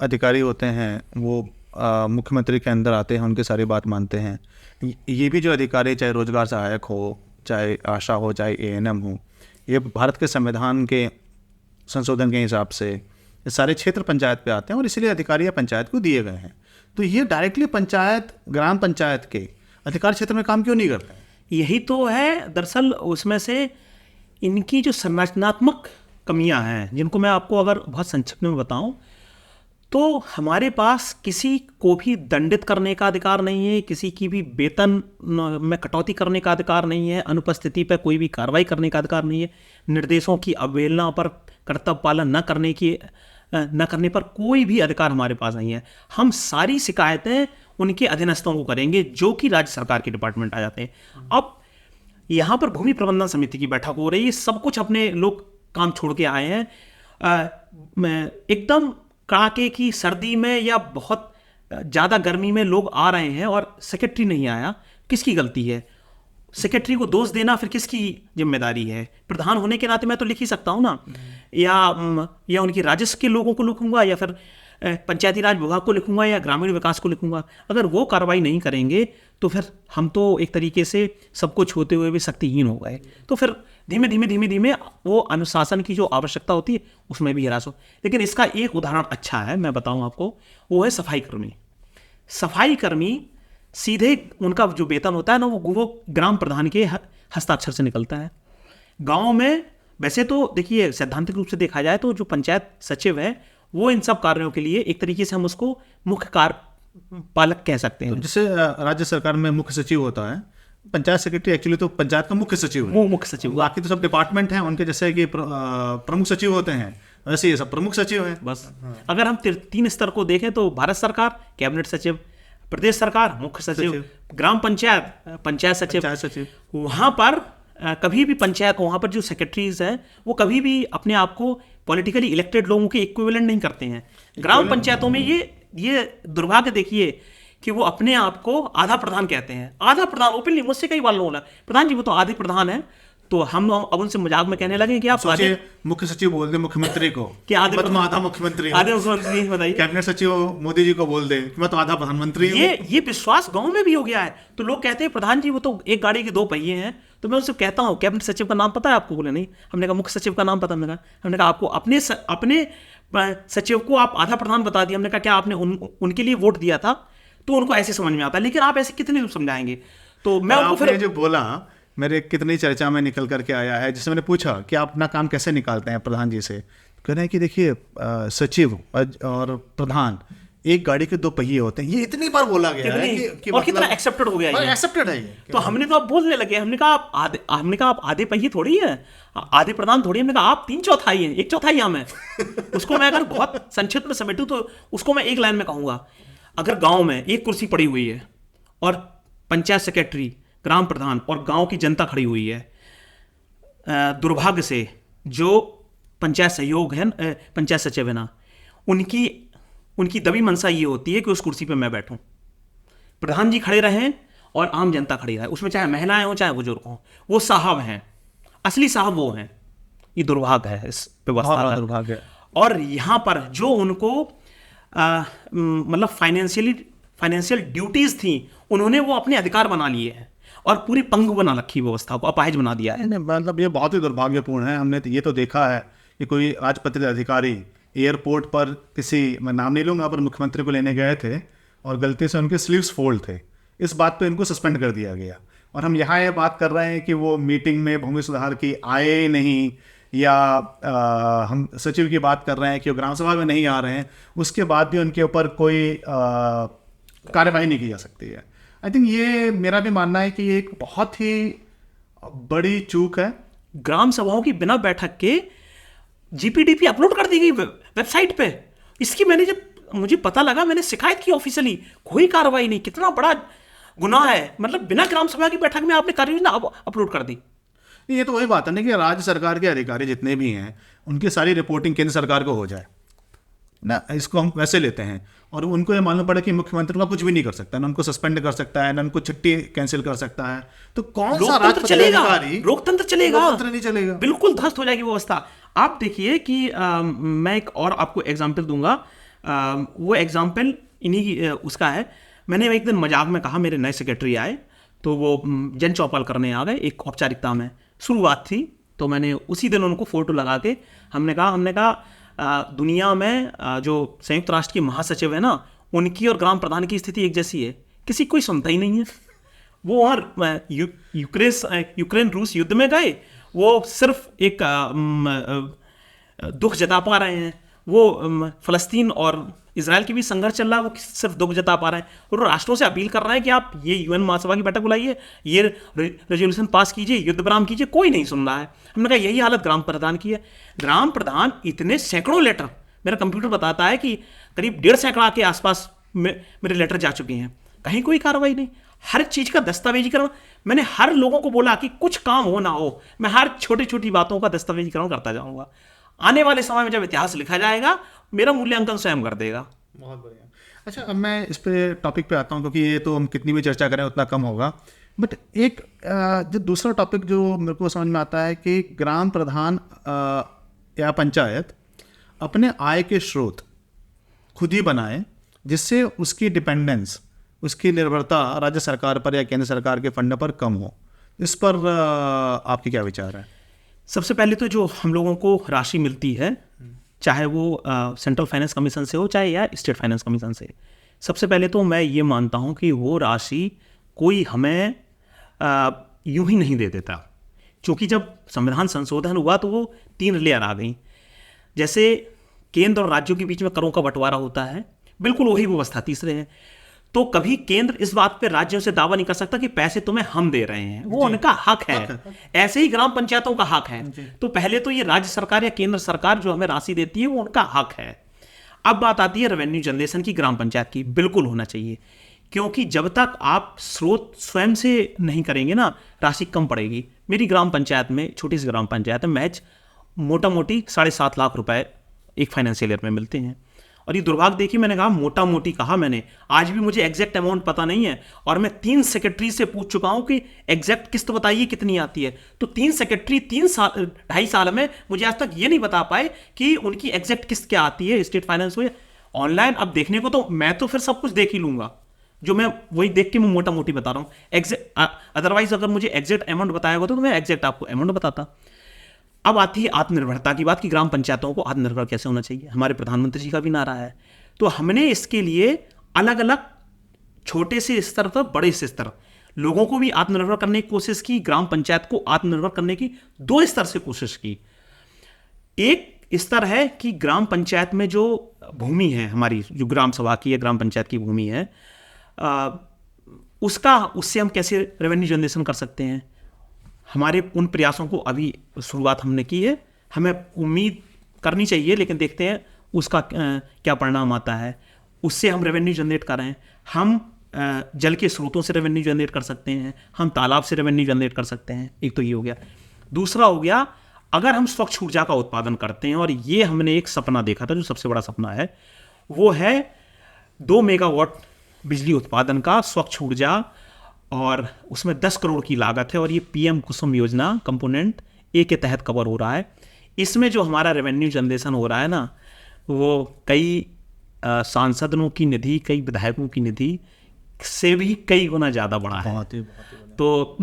अधिकारी होते हैं वो मुख्यमंत्री के अंदर आते हैं, उनकी सारी बात मानते हैं। ये भी जो अधिकारी, चाहे रोजगार सहायक हो, चाहे आशा हो, चाहे एएनएम हो, ये भारत के संविधान के संशोधन के हिसाब से ये सारे क्षेत्र पंचायत पे आते हैं और इसीलिए अधिकारी या पंचायत को दिए गए हैं। तो ये डायरेक्टली पंचायत, ग्राम पंचायत के अधिकार क्षेत्र में काम क्यों नहीं करते हैं? यही तो है दरअसल उसमें से इनकी जो संरचनात्मक कमियां हैं, जिनको मैं आपको अगर बहुत संक्षिप्त में बताऊं, तो हमारे पास किसी को भी दंडित करने का अधिकार नहीं है, किसी की भी वेतन में कटौती करने का अधिकार नहीं है, अनुपस्थिति पर कोई भी कार्रवाई करने का अधिकार नहीं है, निर्देशों की अवहेलना पर, कर्तव्य पालन न करने पर कोई भी अधिकार हमारे पास नहीं है। हम सारी शिकायतें उनके अधीनस्थों को करेंगे जो कि राज्य सरकार के डिपार्टमेंट आ जाते हैं। अब यहाँ पर भूमि प्रबंधन समिति की बैठक हो रही है, सब कुछ अपने लोग काम छोड़ के आए हैं, एकदम कड़ाके की सर्दी में या बहुत ज़्यादा गर्मी में लोग आ रहे हैं और सेक्रेटरी नहीं आया। किसकी गलती है? सेक्रेटरी को दोष देना फिर किसकी जिम्मेदारी है? प्रधान होने के नाते मैं तो लिख ही सकता हूँ ना, या उनकी राजस्व के लोगों को लिखूंगा, या फिर पंचायती राज विभाग को लिखूंगा या ग्रामीण विकास को लिखूंगा। अगर वो कार्रवाई नहीं करेंगे तो फिर हम तो एक तरीके से सबको छूते हुए भी शक्तिहीन हो गए। तो फिर धीमे धीमे वो अनुशासन की जो आवश्यकता होती है उसमें भी हिरास हो। लेकिन इसका एक उदाहरण अच्छा है, मैं बताऊं आपको, वो है सफाई कर्मी। सफाई कर्मी सीधे उनका जो वेतन होता है ना, वो ग्राम प्रधान के हस्ताक्षर से निकलता है। गाँव में वैसे तो देखिए सैद्धांतिक रूप से देखा जाए तो जो पंचायत सचिव है वो इन सब कार्यों के लिए एक तरीके से हम उसको मुख्य कार्यपालक कह सकते हैं। जैसे राज्य सरकार में मुख्य सचिव होता है, पंचायत सेक्रेटरी एक्चुअली तो पंचायत का मुख्य सचिव है। वो मुख्य सचिव, बाकी तो सब डिपार्टमेंट हैं उनके, जैसे कि प्रमुख सचिव होते हैं, वैसे ये सब प्रमुख सचिव हैं बस। अगर हम 3 स्तर को देखें तो भारत सरकार कैबिनेट सचिव, प्रदेश सरकार मुख्य सचिव, ग्राम पंचायत पंचायत सचिव। वहाँ पर कभी भी पंचायत, वहाँ पर जो सेक्रेटरीज हैं वो कभी भी अपने आप को पॉलिटिकली इलेक्टेड लोगों के इक्विवेलेंट नहीं करते हैं। ग्राम पंचायतों में ये दुर्भाग्य देखिए कि वो अपने आप को आधा प्रधान कहते हैं। आधा प्रधान ओपनली मुझसे कई बार लोगों ने, प्रधान जी वो तो आधे प्रधान है। तो हम अब उनसे मजाक में कहने लगे कि आप सोचिए मुख्य सचिव बोल दे मुख्यमंत्री को कि आधे आधा मुख्यमंत्री हूं। आधे मुख्यमंत्री, बताइए। कैबिनेट सचिव मोदी जी को बोल दे कि मैं तो आधा प्रधानमंत्री हूं। ये विश्वास गांव में भी हो गया है। तो लोग कहते हैं प्रधान जी वो तो एक गाड़ी के 2 पहिए हैं। तो मैं उनसे कहता हूँ कैबिनेट सचिव का नाम पता है आपको? बोले नहीं। हमने कहा मुख्य सचिव का नाम पता? हमने कहा आपको अपने सचिव को आप आधा प्रधान बता दिया। हमने कहा क्या आपने उनके लिए वोट दिया था? तो उनको ऐसे समझ में आता है, लेकिन आप ऐसे कितने समझाएंगे? तो मैं उनको फिर जो बोला मेरे कितनी चर्चा में निकल करके आया है, जिससे मैंने पूछा कि आप अपना काम कैसे निकालते हैं प्रधान जी से, कह रहे हैं कि देखिए सचिव और प्रधान एक गाड़ी के 2 पहिए होते हैं। ये इतनी बार बोला गया है कि और कितना एक्सेप्टेड हो गया ये। एक्सेप्टेड है ये। तो हमने तो अब बोलने लगे, हमने कहा आप आधे पहिए थोड़ी है, आधे प्रधान थोड़ी। हमने कहा आप 3/4 हैं, 1/4 हम है। उसको मैं अगर बहुत संक्षिप्त में समेटूं तो उसको मैं एक लाइन में कहूंगा, अगर गांव में एक कुर्सी पड़ी हुई है और पंचायत सेक्रेटरी, ग्राम प्रधान और गांव की जनता खड़ी हुई है, दुर्भाग्य से जो पंचायत सहयोग है, पंचायत सचिव है ना, उनकी दबी मंशा ये होती है कि उस कुर्सी पे मैं बैठूं, प्रधान जी खड़े रहें और आम जनता खड़ी रहे, उसमें चाहे महिलाएं हो चाहे बुजुर्ग हों, वो साहब हैं, असली साहब वो हैं। ये दुर्भाग्य है इस व्यवस्था का, दुर्भाग्य है। और यहाँ पर जो उनको मतलब फाइनेंशियल ड्यूटीज थी, उन्होंने वो अपने अधिकार बना लिए हैं और पूरी पंगु बना रखी व्यवस्था को, अपाहिज बना दिया है। मतलब ये बहुत ही दुर्भाग्यपूर्ण है। हमने ये तो देखा है कि कोई राजपत्रित अधिकारी एयरपोर्ट पर किसी, मैं नाम नहीं लूंगा, पर मुख्यमंत्री को लेने गए थे और गलती से उनके स्लीव्स फोल्ड थे। इस बात पे इनको सस्पेंड कर दिया गया। और हम यहाँ ये बात कर रहे हैं कि वो मीटिंग में भूमि सुधार की आए नहीं, या हम सचिव की बात कर रहे हैं कि वो ग्राम सभा में नहीं आ रहे हैं, उसके बाद भी उनके ऊपर कोई कार्रवाई नहीं की जा सकती है। आई थिंक ये मेरा भी मानना है कि ये एक बहुत ही बड़ी चूक है। ग्राम सभाओं की बिना बैठक के जीपीडीपी अपलोड कर दी गई वेबसाइट पे। इसकी मैंने जब मुझे पता लगा, मैंने शिकायत की ऑफिशियली, कोई कार्रवाई नहीं। कितना बड़ा गुनाह है, मतलब बिना ग्राम सभा की बैठक में आपने कार्ययोजना अपलोड कर दी। ये तो वही बात है ना कि राज्य सरकार के अधिकारी जितने भी हैं उनकी सारी रिपोर्टिंग केंद्र सरकार को हो जाए ना, इसको हम वैसे लेते हैं। और उनको ये मालूम पड़ा कि मुख्यमंत्री का कुछ भी नहीं कर सकता, ना उनको सस्पेंड कर सकता है, ना उनको छुट्टी कैंसिल कर सकता है। तो कौन सा लोकतंत्र चलेगा? लोकतंत्र चलेगा? लोकतंत्र नहीं चलेगा, बिल्कुल ध्वस्त हो जाएगी व्यवस्था। आप देखिए कि मैं एक और आपको एग्जाम्पल दूंगा। वो एग्जाम्पल इन्हीं की उसका है। मैंने एक दिन मजाक में कहा, मेरे नए सेक्रेटरी आए तो वो जन चौपाल करने आ गए, एक औपचारिकता में शुरुआत थी। तो मैंने उसी दिन उनको फोटो लगा के हमने कहा दुनिया में जो संयुक्त राष्ट्र की महासचिव है ना, उनकी और ग्राम प्रधान की स्थिति एक जैसी है, किसी कोई सुनता ही नहीं है। वो और यूक्रेन रूस युद्ध में गए, वो सिर्फ एक दुख जता पा रहे हैं। वो फलस्तीन और इजराइल के बीच संघर्ष चल रहा है, वो सिर्फ दुख जता पा रहे हैं। और राष्ट्रों से अपील कर रहे हैं कि आप ये यूएन महासभा की बैठक बुलाइए, ये रेजोल्यूशन पास कीजिए, युद्ध विराम कीजिए, कोई नहीं सुन रहा है। हमने कहा यही हालत ग्राम प्रधान की है। ग्राम प्रधान इतने सैकड़ों लेटर, मेरा कंप्यूटर बताता है कि करीब 1.5 सैकड़ा के आसपास मेरे लेटर जा चुके हैं, कहीं कोई कार्रवाई नहीं। हर चीज़ का दस्तावेजीकरण, मैंने हर लोगों को बोला कि कुछ काम हो ना हो, मैं हर छोटी छोटी बातों का दस्तावेजीकरण करता जाऊंगा। आने वाले समय में जब इतिहास लिखा जाएगा, मेरा मूल्यांकन स्वयं कर देगा। बहुत बढ़िया। अच्छा, अब मैं इस पे टॉपिक पे आता हूँ, क्योंकि ये तो हम कितनी भी चर्चा करें उतना कम होगा। बट एक जो दूसरा टॉपिक जो मेरे को समझ में आता है कि ग्राम प्रधान या पंचायत अपने आय के स्रोत खुद ही बनाए जिससे उसकी डिपेंडेंस, उसकी निर्भरता राज्य सरकार पर या केंद्र सरकार के फंड पर कम हो। इस पर आपके क्या विचार है? सबसे पहले तो जो हम लोगों को राशि मिलती है, चाहे वो सेंट्रल फाइनेंस कमीशन से हो चाहे या स्टेट फाइनेंस कमीशन से, सबसे पहले तो मैं ये मानता हूँ कि वो राशि कोई हमें यूं ही नहीं दे देता, क्योंकि जब संविधान संशोधन हुआ तो वो 3 लेयर आ गई। जैसे केंद्र और राज्यों के बीच में करों का बंटवारा होता है, बिल्कुल वही व्यवस्था तीसरे है। तो कभी केंद्र इस बात पे राज्यों से दावा नहीं कर सकता कि पैसे तुम्हें हम दे रहे हैं, वो उनका हक है। ऐसे ही ग्राम पंचायतों का हक है। तो पहले तो ये राज्य सरकार या केंद्र सरकार जो हमें राशि देती है वो उनका हक है। अब बात आती है रेवेन्यू जनरेशन की, ग्राम पंचायत की। बिल्कुल होना चाहिए, क्योंकि जब तक आप स्रोत स्वयं से नहीं करेंगे ना, राशि कम पड़ेगी। मेरी ग्राम पंचायत में, छोटी सी ग्राम पंचायत में, महज मोटा मोटी 7.5 लाख रुपए एक फाइनेंशियल ईयर में मिलते हैं। और ये दुर्भाग्य देखिए, मैंने कहा मोटा मोटी कहा मैंने, आज भी मुझे एग्जैक्ट अमाउंट पता नहीं है। और मैं 3 सेक्रेटरी से पूछ चुका हूं कि एग्जैक्ट किस्त बताइए कितनी आती है। तो 3 सेक्रेटरी 2.5 साल में मुझे आज तक ये नहीं बता पाए कि उनकी एग्जैक्ट किस्त क्या आती है, स्टेट फाइनेंस हो या ऑनलाइन। अब देखने को तो मैं तो फिर सब कुछ देख ही लूंगा, जो मैं वही देख के मैं मोटा मोटी बता रहा हूँ एग्जैक्ट। अदरवाइज अगर मुझे एग्जैक्ट अमाउंट बताया होता तो मैं एग्जैक्ट आपको अमाउंट बताता। अब आती है आत्मनिर्भरता की बात कि ग्राम पंचायतों को आत्मनिर्भर कैसे होना चाहिए। हमारे प्रधानमंत्री जी का भी नारा है। तो हमने इसके लिए अलग अलग छोटे से स्तर तक बड़े से स्तर लोगों को भी आत्मनिर्भर करने की कोशिश की, ग्राम पंचायत को आत्मनिर्भर करने की 2 स्तर से कोशिश की। एक स्तर है कि ग्राम पंचायत में जो भूमि है हमारी, जो ग्राम सभा की या ग्राम पंचायत की भूमि है, उससे हम कैसे रेवेन्यू जनरेशन कर सकते हैं। हमारे उन प्रयासों को अभी शुरुआत हमने की है। हमें उम्मीद करनी चाहिए, लेकिन देखते हैं उसका क्या परिणाम आता है। उससे हम रेवेन्यू जनरेट कर रहे हैं। हम जल के स्रोतों से रेवेन्यू जनरेट कर सकते हैं, हम तालाब से रेवेन्यू जनरेट कर सकते हैं। एक तो ये हो गया। दूसरा हो गया, अगर हम स्वच्छ ऊर्जा का उत्पादन करते हैं, और ये हमने एक सपना देखा था, जो सबसे बड़ा सपना है, वो है 2 मेगावाट बिजली उत्पादन का स्वच्छ ऊर्जा, और उसमें 10 करोड़ की लागत है। और ये पीएम कुसुम योजना कंपोनेंट ए के तहत कवर हो रहा है। इसमें जो हमारा रेवेन्यू जनरेशन हो रहा है ना, वो कई सांसदों की निधि, कई विधायकों की निधि से भी कई गुना ज़्यादा बड़ा है। बहुत ही तो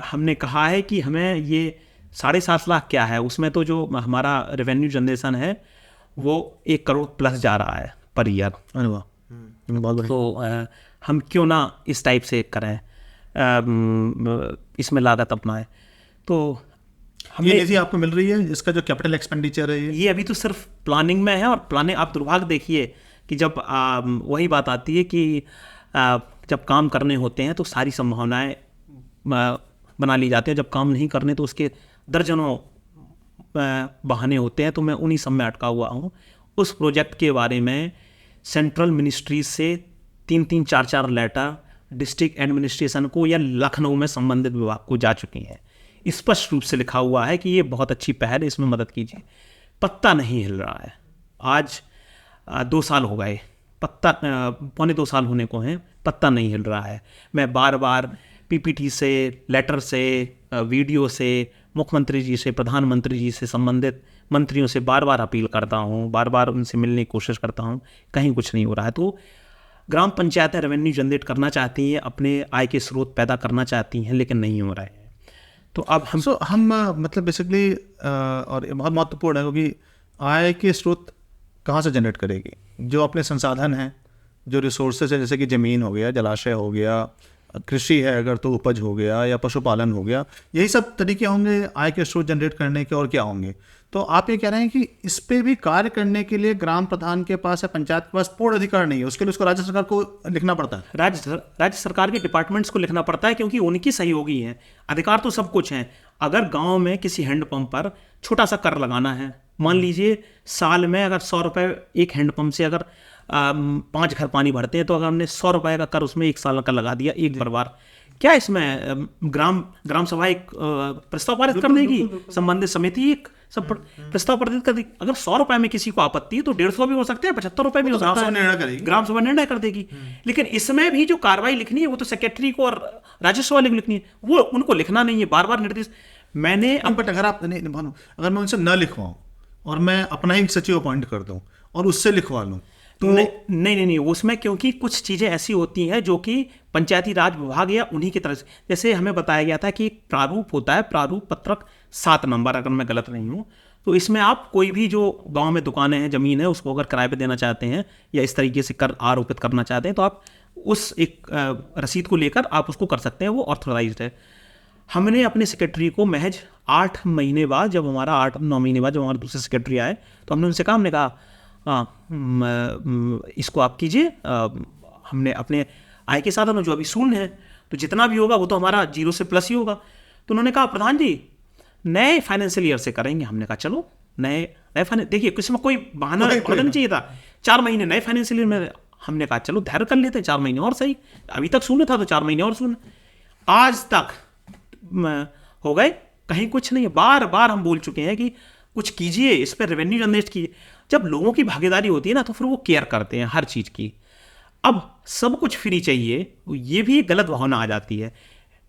हमने कहा है कि हमें ये 7.5 लाख क्या है, उसमें तो जो हमारा रेवेन्यू जनरेशन है वो 1 करोड़ प्लस जा रहा है पर ईयर। अरे वाह, बहुत बढ़िया। तो हम क्यों ना इस टाइप से करें, इसमें लागत अपनाएं। तो ये निधि आपको मिल रही है, इसका जो कैपिटल एक्सपेंडिचर है ये अभी तो सिर्फ प्लानिंग में है। और प्लानिंग, आप दुर्भाग्य देखिए कि जब वही बात आती है कि जब काम करने होते हैं तो सारी संभावनाएं बना ली जाती हैं, जब काम नहीं करने तो उसके दर्जनों बहाने होते हैं। तो मैं उन्हीं सब में अटका हुआ हूँ। उस प्रोजेक्ट के बारे में सेंट्रल मिनिस्ट्री से 3-3, 4-4 लेटर डिस्ट्रिक्ट एडमिनिस्ट्रेशन को या लखनऊ में संबंधित विभाग को जा चुकी हैं। स्पष्ट रूप से लिखा हुआ है कि ये बहुत अच्छी पहल है, इसमें मदद कीजिए। पत्ता नहीं हिल रहा है। आज 2 साल हो गए, पत्ता 2.25 साल होने को हैं, पत्ता नहीं हिल रहा है। मैं बार बार पीपीटी से, लेटर से, वीडियो से, मुख्यमंत्री जी से, प्रधानमंत्री जी से, संबंधित मंत्रियों से बार बार अपील करता हूँ, बार बार उनसे मिलने की कोशिश करता हूँ, कहीं कुछ नहीं हो रहा है। तो ग्राम पंचायतें रेवेन्यू जनरेट करना चाहती हैं, अपने आय के स्रोत पैदा करना चाहती हैं, लेकिन नहीं हो रहा है। तो अब हम मतलब बेसिकली, और ये बहुत महत्वपूर्ण है, क्योंकि आय के स्रोत कहाँ से जनरेट करेगी? जो अपने संसाधन हैं, जो रिसोर्सेज है, जैसे कि ज़मीन हो गया, जलाशय हो गया, कृषि है अगर तो उपज हो गया, या पशुपालन हो गया, यही सब तरीके होंगे आय के स्रोत जनरेट करने के। और क्या होंगे? तो आप ये कह रहे हैं कि इस पे भी कार्य करने के लिए ग्राम प्रधान के पास या पंचायत के पास पूर्ण अधिकार नहीं है, उसके लिए उसको राज्य सरकार को लिखना पड़ता है। राज्य सरकार के डिपार्टमेंट्स को लिखना पड़ता है, क्योंकि उनकी सहयोगी हैं। अधिकार तो सब कुछ हैं। अगर गांव में किसी हैंडपंप पर छोटा सा कर लगाना है, मान लीजिए साल में अगर 100 रुपये एक हैंडपंप से अगर 5 घर पानी भरते हैं, तो अगर हमने 100 रुपये का कर उसमें 1 साल का लगा दिया एक परिवार, क्या इसमें ग्राम सभा एक प्रस्ताव पारित कर देगी, संबंधित समिति एक सब प्रस्ताव पारित कर देगी। अगर 100 रुपये में किसी को आपत्ति है तो 150 भी हो सकते हैं, 75 रुपये भी हो सकता है, ग्राम सभा निर्णय कर देगी। लेकिन इसमें भी जो कार्रवाई लिखनी है वो तो सेक्रेटरी को और राजस्व वाले को लिखनी है, वो उनको लिखना नहीं है। बार बार निर्देश मैंने बट अगर आप नहीं मानो, अगर मैं उनसे न लिखवाऊँ और मैं अपना ही सचिव अपॉइंट कर दूँ और उससे लिखवा लूँ, तो नहीं, उसमें क्योंकि कुछ चीज़ें ऐसी होती हैं जो कि पंचायती राज विभाग या उन्हीं की तरफ से, जैसे हमें बताया गया था कि एक प्रारूप होता है, प्रारूप पत्रक 7 नंबर, अगर मैं गलत नहीं हूँ, तो इसमें आप कोई भी जो गांव में दुकानें हैं, ज़मीन है, उसको अगर किराए पे देना चाहते हैं या इस तरीके से कर आरोपित करना चाहते हैं, तो आप उस एक रसीद को लेकर आप उसको कर सकते हैं, वो ऑथराइज्ड है। हमने अपने सेक्रेटरी को महज 8 महीने बाद, जब हमारा 8-9 महीने बाद जब हमारे दूसरे सेक्रेटरी आए, तो हमने उनसे कहा, हमने कहा इसको आप कीजिए, हमने अपने आय के साधन जो अभी शून्य है, तो जितना भी होगा वो तो हमारा 0 से प्लस ही होगा। तो उन्होंने कहा, प्रधान जी नए फाइनेंशियल ईयर से करेंगे। हमने कहा चलो नए फाइनेंस, देखिए किसी में कोई बहाना नहीं चाहिए था, 4 महीने नए फाइनेंशियल ईयर में। हमने कहा चलो धैर्य कर लेते हैं, 4 महीने और सही, अभी तक शून्य था तो 4 महीने और शून्य। आज तक हो गए, कहीं कुछ नहीं है। बार बार हम बोल चुके हैं कि कुछ कीजिए, इस पर रेवेन्यू जनरेट कीजिए। जब लोगों की भागीदारी होती है ना, तो फिर वो केयर करते हैं हर चीज़ की। अब सब कुछ फ्री चाहिए, ये भी गलत भावना आ जाती है।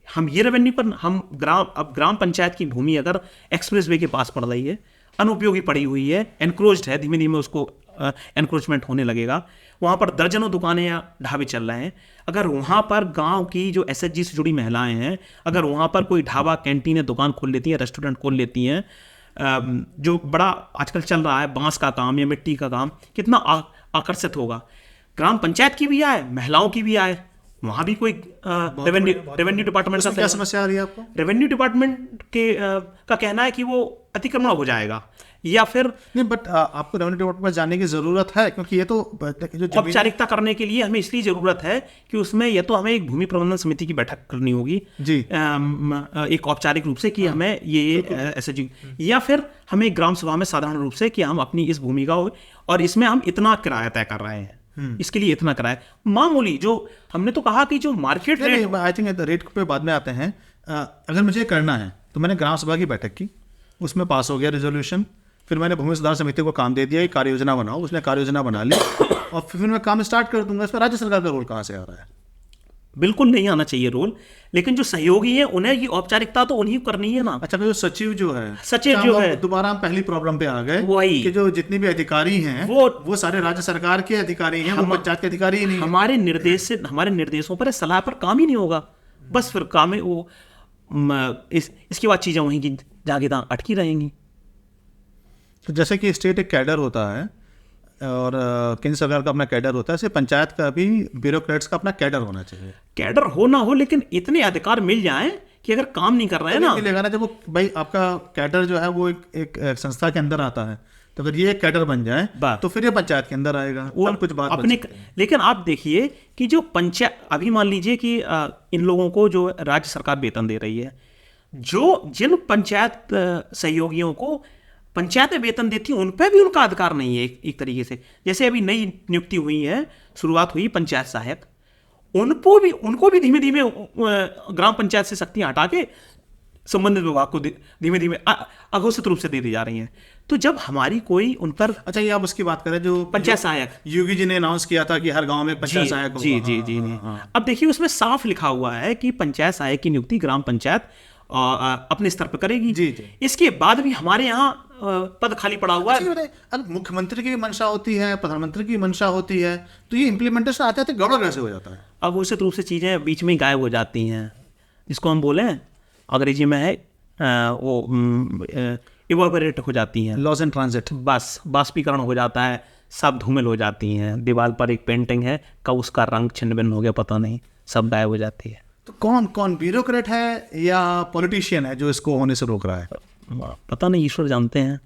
हम ये रेवेन्यू पर हम ग्राम पंचायत की भूमि अगर एक्सप्रेस वे के पास पड़ रही है, अनुपयोगी पड़ी हुई है, एनक्रोच्ड है, धीमे धीमे उसको एनक्रोचमेंट होने लगेगा, वहाँ पर दर्जनों दुकानें या ढाबे चल रहे हैं। अगर वहाँ पर गांव की जो एसएचजी से जुड़ी महिलाएं हैं, अगर वहाँ पर कोई ढाबा, कैंटीन या दुकान खोल लेती हैं, रेस्टोरेंट खोल लेती हैं, जो बड़ा आजकल चल रहा है बांस का काम या मिट्टी का काम, कितना आकर्षित होगा। ग्राम पंचायत की भी आए, महिलाओं की भी आए, वहाँ भी कोई रेवेन्यू डिपार्टमेंट का क्या समस्या आ रही है आपको? रेवेन्यू डिपार्टमेंट के का कहना है कि वो अतिक्रमण हो जाएगा, या फिर नहीं, बट आपको रेवेन्यू डिपार्टमेंट में जाने की जरूरत है, क्योंकि ये तो जो औपचारिकता करने के लिए हमें इसलिए जरूरत है कि उसमें या तो हमें एक भूमि प्रबंधन समिति की बैठक करनी होगी जी, एक औपचारिक रूप से कि हमें ये ऐसे, या फिर हमें ग्राम सभा में साधारण रूप से कि हम अपनी इस भूमि का, और इसमें हम इतना किराया तय कर रहे हैं, इसके लिए इतना किराया मामूली, जो हमने तो कहा कि जो market rate, I think rate पे बाद में आते हैं। अगर मुझे करना है तो मैंने ग्राम सभा की बैठक की, उसमें पास हो गया रेजोल्यूशन, फिर मैंने भूमि सुधार समिति को काम दे दिया कि कार्य योजना बनाओ, उसने कार्य योजना बना ली, और फिर मैं काम स्टार्ट कर दूंगा। इस पर राज्य सरकार का रोल कहाँ से आ रहा है? बिल्कुल नहीं आना चाहिए रोल, लेकिन जो सहयोगी है उन्हें ये औपचारिकता तो उन्हीं को करनी है ना। अच्छा, जो सचिव जो है, सचिव जो है, दोबारा हम पहली प्रॉब्लम पे आ गए, वही कि जो जितने भी अधिकारी हैं वो सारे राज्य सरकार के अधिकारी हैं, वो पंचायत के अधिकारी ही नहीं। हमारे निर्देशों पर, सलाह पर काम ही नहीं होगा, बस फिर काम है वो इसके बाद चीजें वहीं की जाके अटकी रहेंगी। तो जैसे कि स्टेट एक कैडर होता है और केंद्र सरकार का अपना कैडर होता है, ऐसे पंचायत का भी ब्यूरोक्रेट्स का अपना कैडर होना चाहिए। कैडर हो ना हो, लेकिन इतने अधिकार मिल जाएं कि अगर काम नहीं कर रहे हैं ना, मिलेगा ना। जब वो भाई आपका कैडर जो है वो एक संस्था के अंदर आता है, तो अगर ये एक कैडर बन जाए तो फिर ये पंचायत के अंदर आएगा, वो कुछ बात अपने। लेकिन आप देखिए कि जो पंचायत, अभी मान लीजिए कि इन लोगों को जो राज्य सरकार वेतन दे रही है, जिन पंचायत सहयोगियों को पंचायतें वेतन देती हैं, उन पर भी उनका अधिकार नहीं है। एक तरीके से जैसे अभी नई नियुक्ति हुई है, शुरुआत हुई पंचायत सहायक, उनको भी धीमे धीमे ग्राम पंचायत से शक्तियां हटा के संबंधित विभाग को धीमे धीमे अघोषित रूप से दे दी जा रही हैं। तो जब हमारी कोई उन पर, अच्छा ये आप उसकी बात करें जो पंचायत सहायक योगी जी ने अनाउंस किया था कि हर गांव में पंचायत सहायक होगा। जी जी जी। अब देखिए उसमें साफ लिखा हुआ है कि पंचायत सहायक की नियुक्ति ग्राम पंचायत अपने स्तर पर करेगी। जी जी। इसके बाद भी हमारे यहाँ पद खाली पड़ा हुआ है। मुख्यमंत्री की मंशा होती है, प्रधानमंत्री की मंशा होती है, तो ये इम्प्लीमेंटेशन आते आते गड़बड़ कैसे हो जाता है? अब उचित रूप से चीज़ें बीच में ही गायब हो जाती हैं, जिसको हम बोले अंग्रेजी में है वो इवोपरेट हो जाती हैं, लॉस एंड ट्रांजिट, बस बाष्पीकरण हो जाता है, सब धूमिल हो जाती हैं। दीवार पर एक पेंटिंग है, कब उसका रंग छिन्न भिन्न हो गया पता नहीं, सब गायब हो जाती है। तो कौन ब्यूरोक्रेट है या पॉलिटिशियन है जो इसको होने से रोक रहा है? पता नहीं, ईश्वर जानते हैं।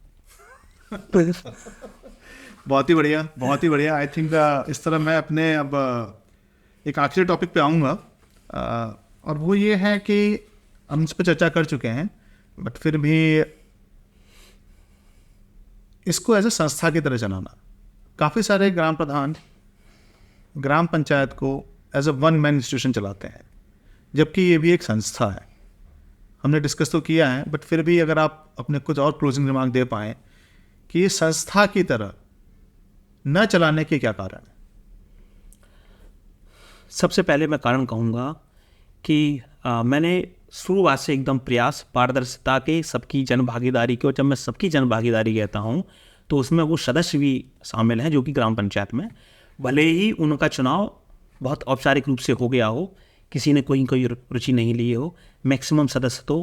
बहुत ही बढ़िया, बहुत ही बढ़िया। आई थिंक इस तरह मैं अपने अब एक आखिरी टॉपिक पे आऊँगा, और वो ये है कि हम इस पर चर्चा कर चुके हैं, बट फिर भी इसको एज ए संस्था की तरह चलाना। काफ़ी सारे ग्राम प्रधान ग्राम पंचायत को as a one man institution चलाते हैं, जबकि ये भी एक संस्था है। हमने डिस्कस तो किया है, बट फिर भी अगर आप अपने कुछ और क्लोजिंग रिमार्क दे पाएँ कि ये संस्था की तरह न चलाने के क्या कारण है? सबसे पहले मैं कारण कहूँगा कि मैंने शुरुआत से एकदम प्रयास पारदर्शिता के, सबकी जन भागीदारी के, और जब मैं सबकी जन भागीदारी कहता हूँ तो उसमें वो सदस्य भी शामिल हैं जो कि ग्राम पंचायत में, भले ही उनका चुनाव बहुत औपचारिक रूप से हो गया हो, किसी ने कोई रुचि नहीं ली हो, मैक्सिमम सदस्य तो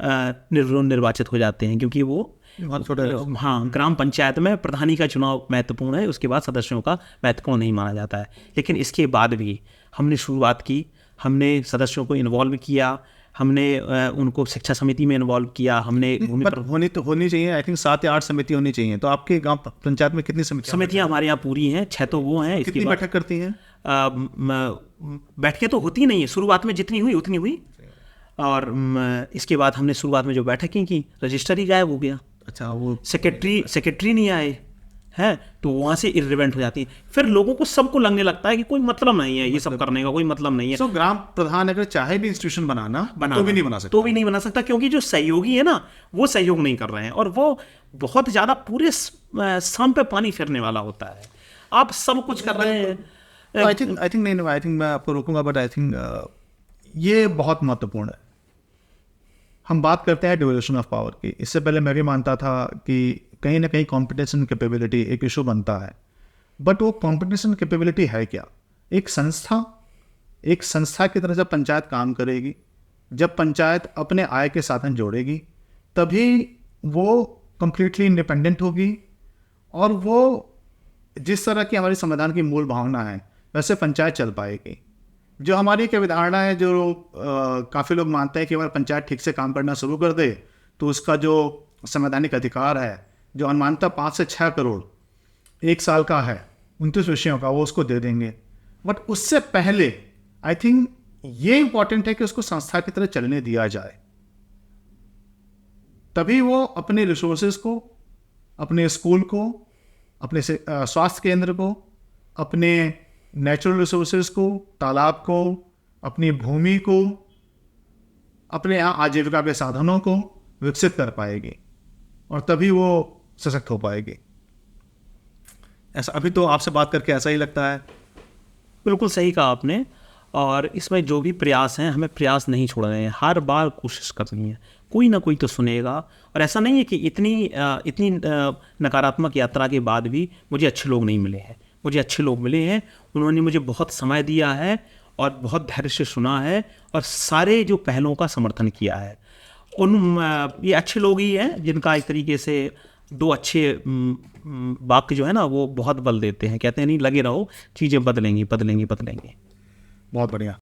निर्वाचित हो जाते हैं, क्योंकि वो बहुत छोटे हाँ, ग्राम पंचायत में प्रधानी का चुनाव महत्वपूर्ण है, उसके बाद सदस्यों का महत्वपूर्ण नहीं माना जाता है। लेकिन इसके बाद भी हमने शुरुआत की, हमने सदस्यों को इन्वॉल्व किया, हमने उनको शिक्षा समिति में इन्वॉल्व किया, हमने भूमि पर होनी चाहिए, आई थिंक 7 या 8 समिति होनी चाहिए। तो आपके गांव पंचायत में कितनी समितियां हमारे यहाँ पूरी हैं, 6 तो वो हैं। कितनी बैठक करती हैं? बैठकें तो होती नहीं है, शुरुआत में जितनी हुई उतनी हुई, और इसके बाद हमने शुरुआत में जो बैठकें की, रजिस्टर ही गायब हो गया। अच्छा, वो सेक्रेटरी नहीं आए हैं, तो वहाँ से इर्रिलेवेंट हो जाती है। फिर लोगों को सबको लगने लगता है कि कोई मतलब नहीं है, ये सब करने का कोई मतलब नहीं है। तो ग्राम प्रधान अगर चाहे भी इंस्टीट्यूशन बनाना तो भी नहीं बना सकता, तो भी नहीं बना सकता, क्योंकि जो सहयोगी है ना, वो सहयोग नहीं कर रहे हैं, और वो बहुत ज़्यादा पूरे शाम पे पानी फेरने वाला होता है। आप सब कुछ कर रहे हैं। आई थिंक मैं आपको रोकूंगा, बट आई थिंक ये बहुत महत्वपूर्ण है। हम बात करते हैं डिवोल्यूशन ऑफ पावर की। इससे पहले मैं भी मानता था कि कहीं ना कहीं कॉम्पिटिशन कैपेबिलिटी एक इशू बनता है, बट वो कॉम्पिटिशन कैपेबिलिटी है क्या? एक संस्था की तरह जब पंचायत काम करेगी, जब पंचायत अपने आय के साधन जोड़ेगी, तभी वो कंप्लीटली इंडिपेंडेंट होगी, और वो जिस तरह की हमारी संविधान की मूल भावना है वैसे पंचायत चल पाएगी। जो हमारी एक विधारणा है, जो काफ़ी लोग मानते हैं कि अगर पंचायत ठीक से काम करना शुरू कर दे तो उसका जो संवैधानिक अधिकार है, जो अनुमानतः 5 से 6 करोड़ 1 साल का है, 29 विषयों का, वो उसको दे देंगे। बट उससे पहले आई थिंक ये इंपॉर्टेंट है कि उसको संस्था की तरह चलने दिया जाए, तभी वो अपने रिसोर्सेज को, अपने स्कूल को, अपने स्वास्थ्य केंद्र को, अपने नेचुरल रिसोर्सेज को, तालाब को, अपनी भूमि को, अपने यहाँ आजीविका के साधनों को विकसित कर पाएगी, और तभी वो सशक्त हो पाएगी। ऐसा अभी तो आपसे बात करके ऐसा ही लगता है। बिल्कुल सही कहा आपने, और इसमें जो भी प्रयास हैं, हमें प्रयास नहीं छोड़ने हैं, हर बार कोशिश करनी है, कोई ना कोई तो सुनेगा। और ऐसा नहीं है कि इतनी नकारात्मक यात्रा के बाद भी मुझे अच्छे लोग नहीं मिले हैं, मुझे अच्छे लोग मिले हैं, उन्होंने मुझे बहुत समय दिया है और बहुत धैर्य से सुना है, और सारे जो पहलों का समर्थन किया है। ये अच्छे लोग ही हैं जिनका एक तरीके से 2 अच्छे वाक्य जो है ना, वो बहुत बल देते हैं, कहते हैं नहीं लगे रहो, चीज़ें बदलेंगी। बहुत बढ़िया।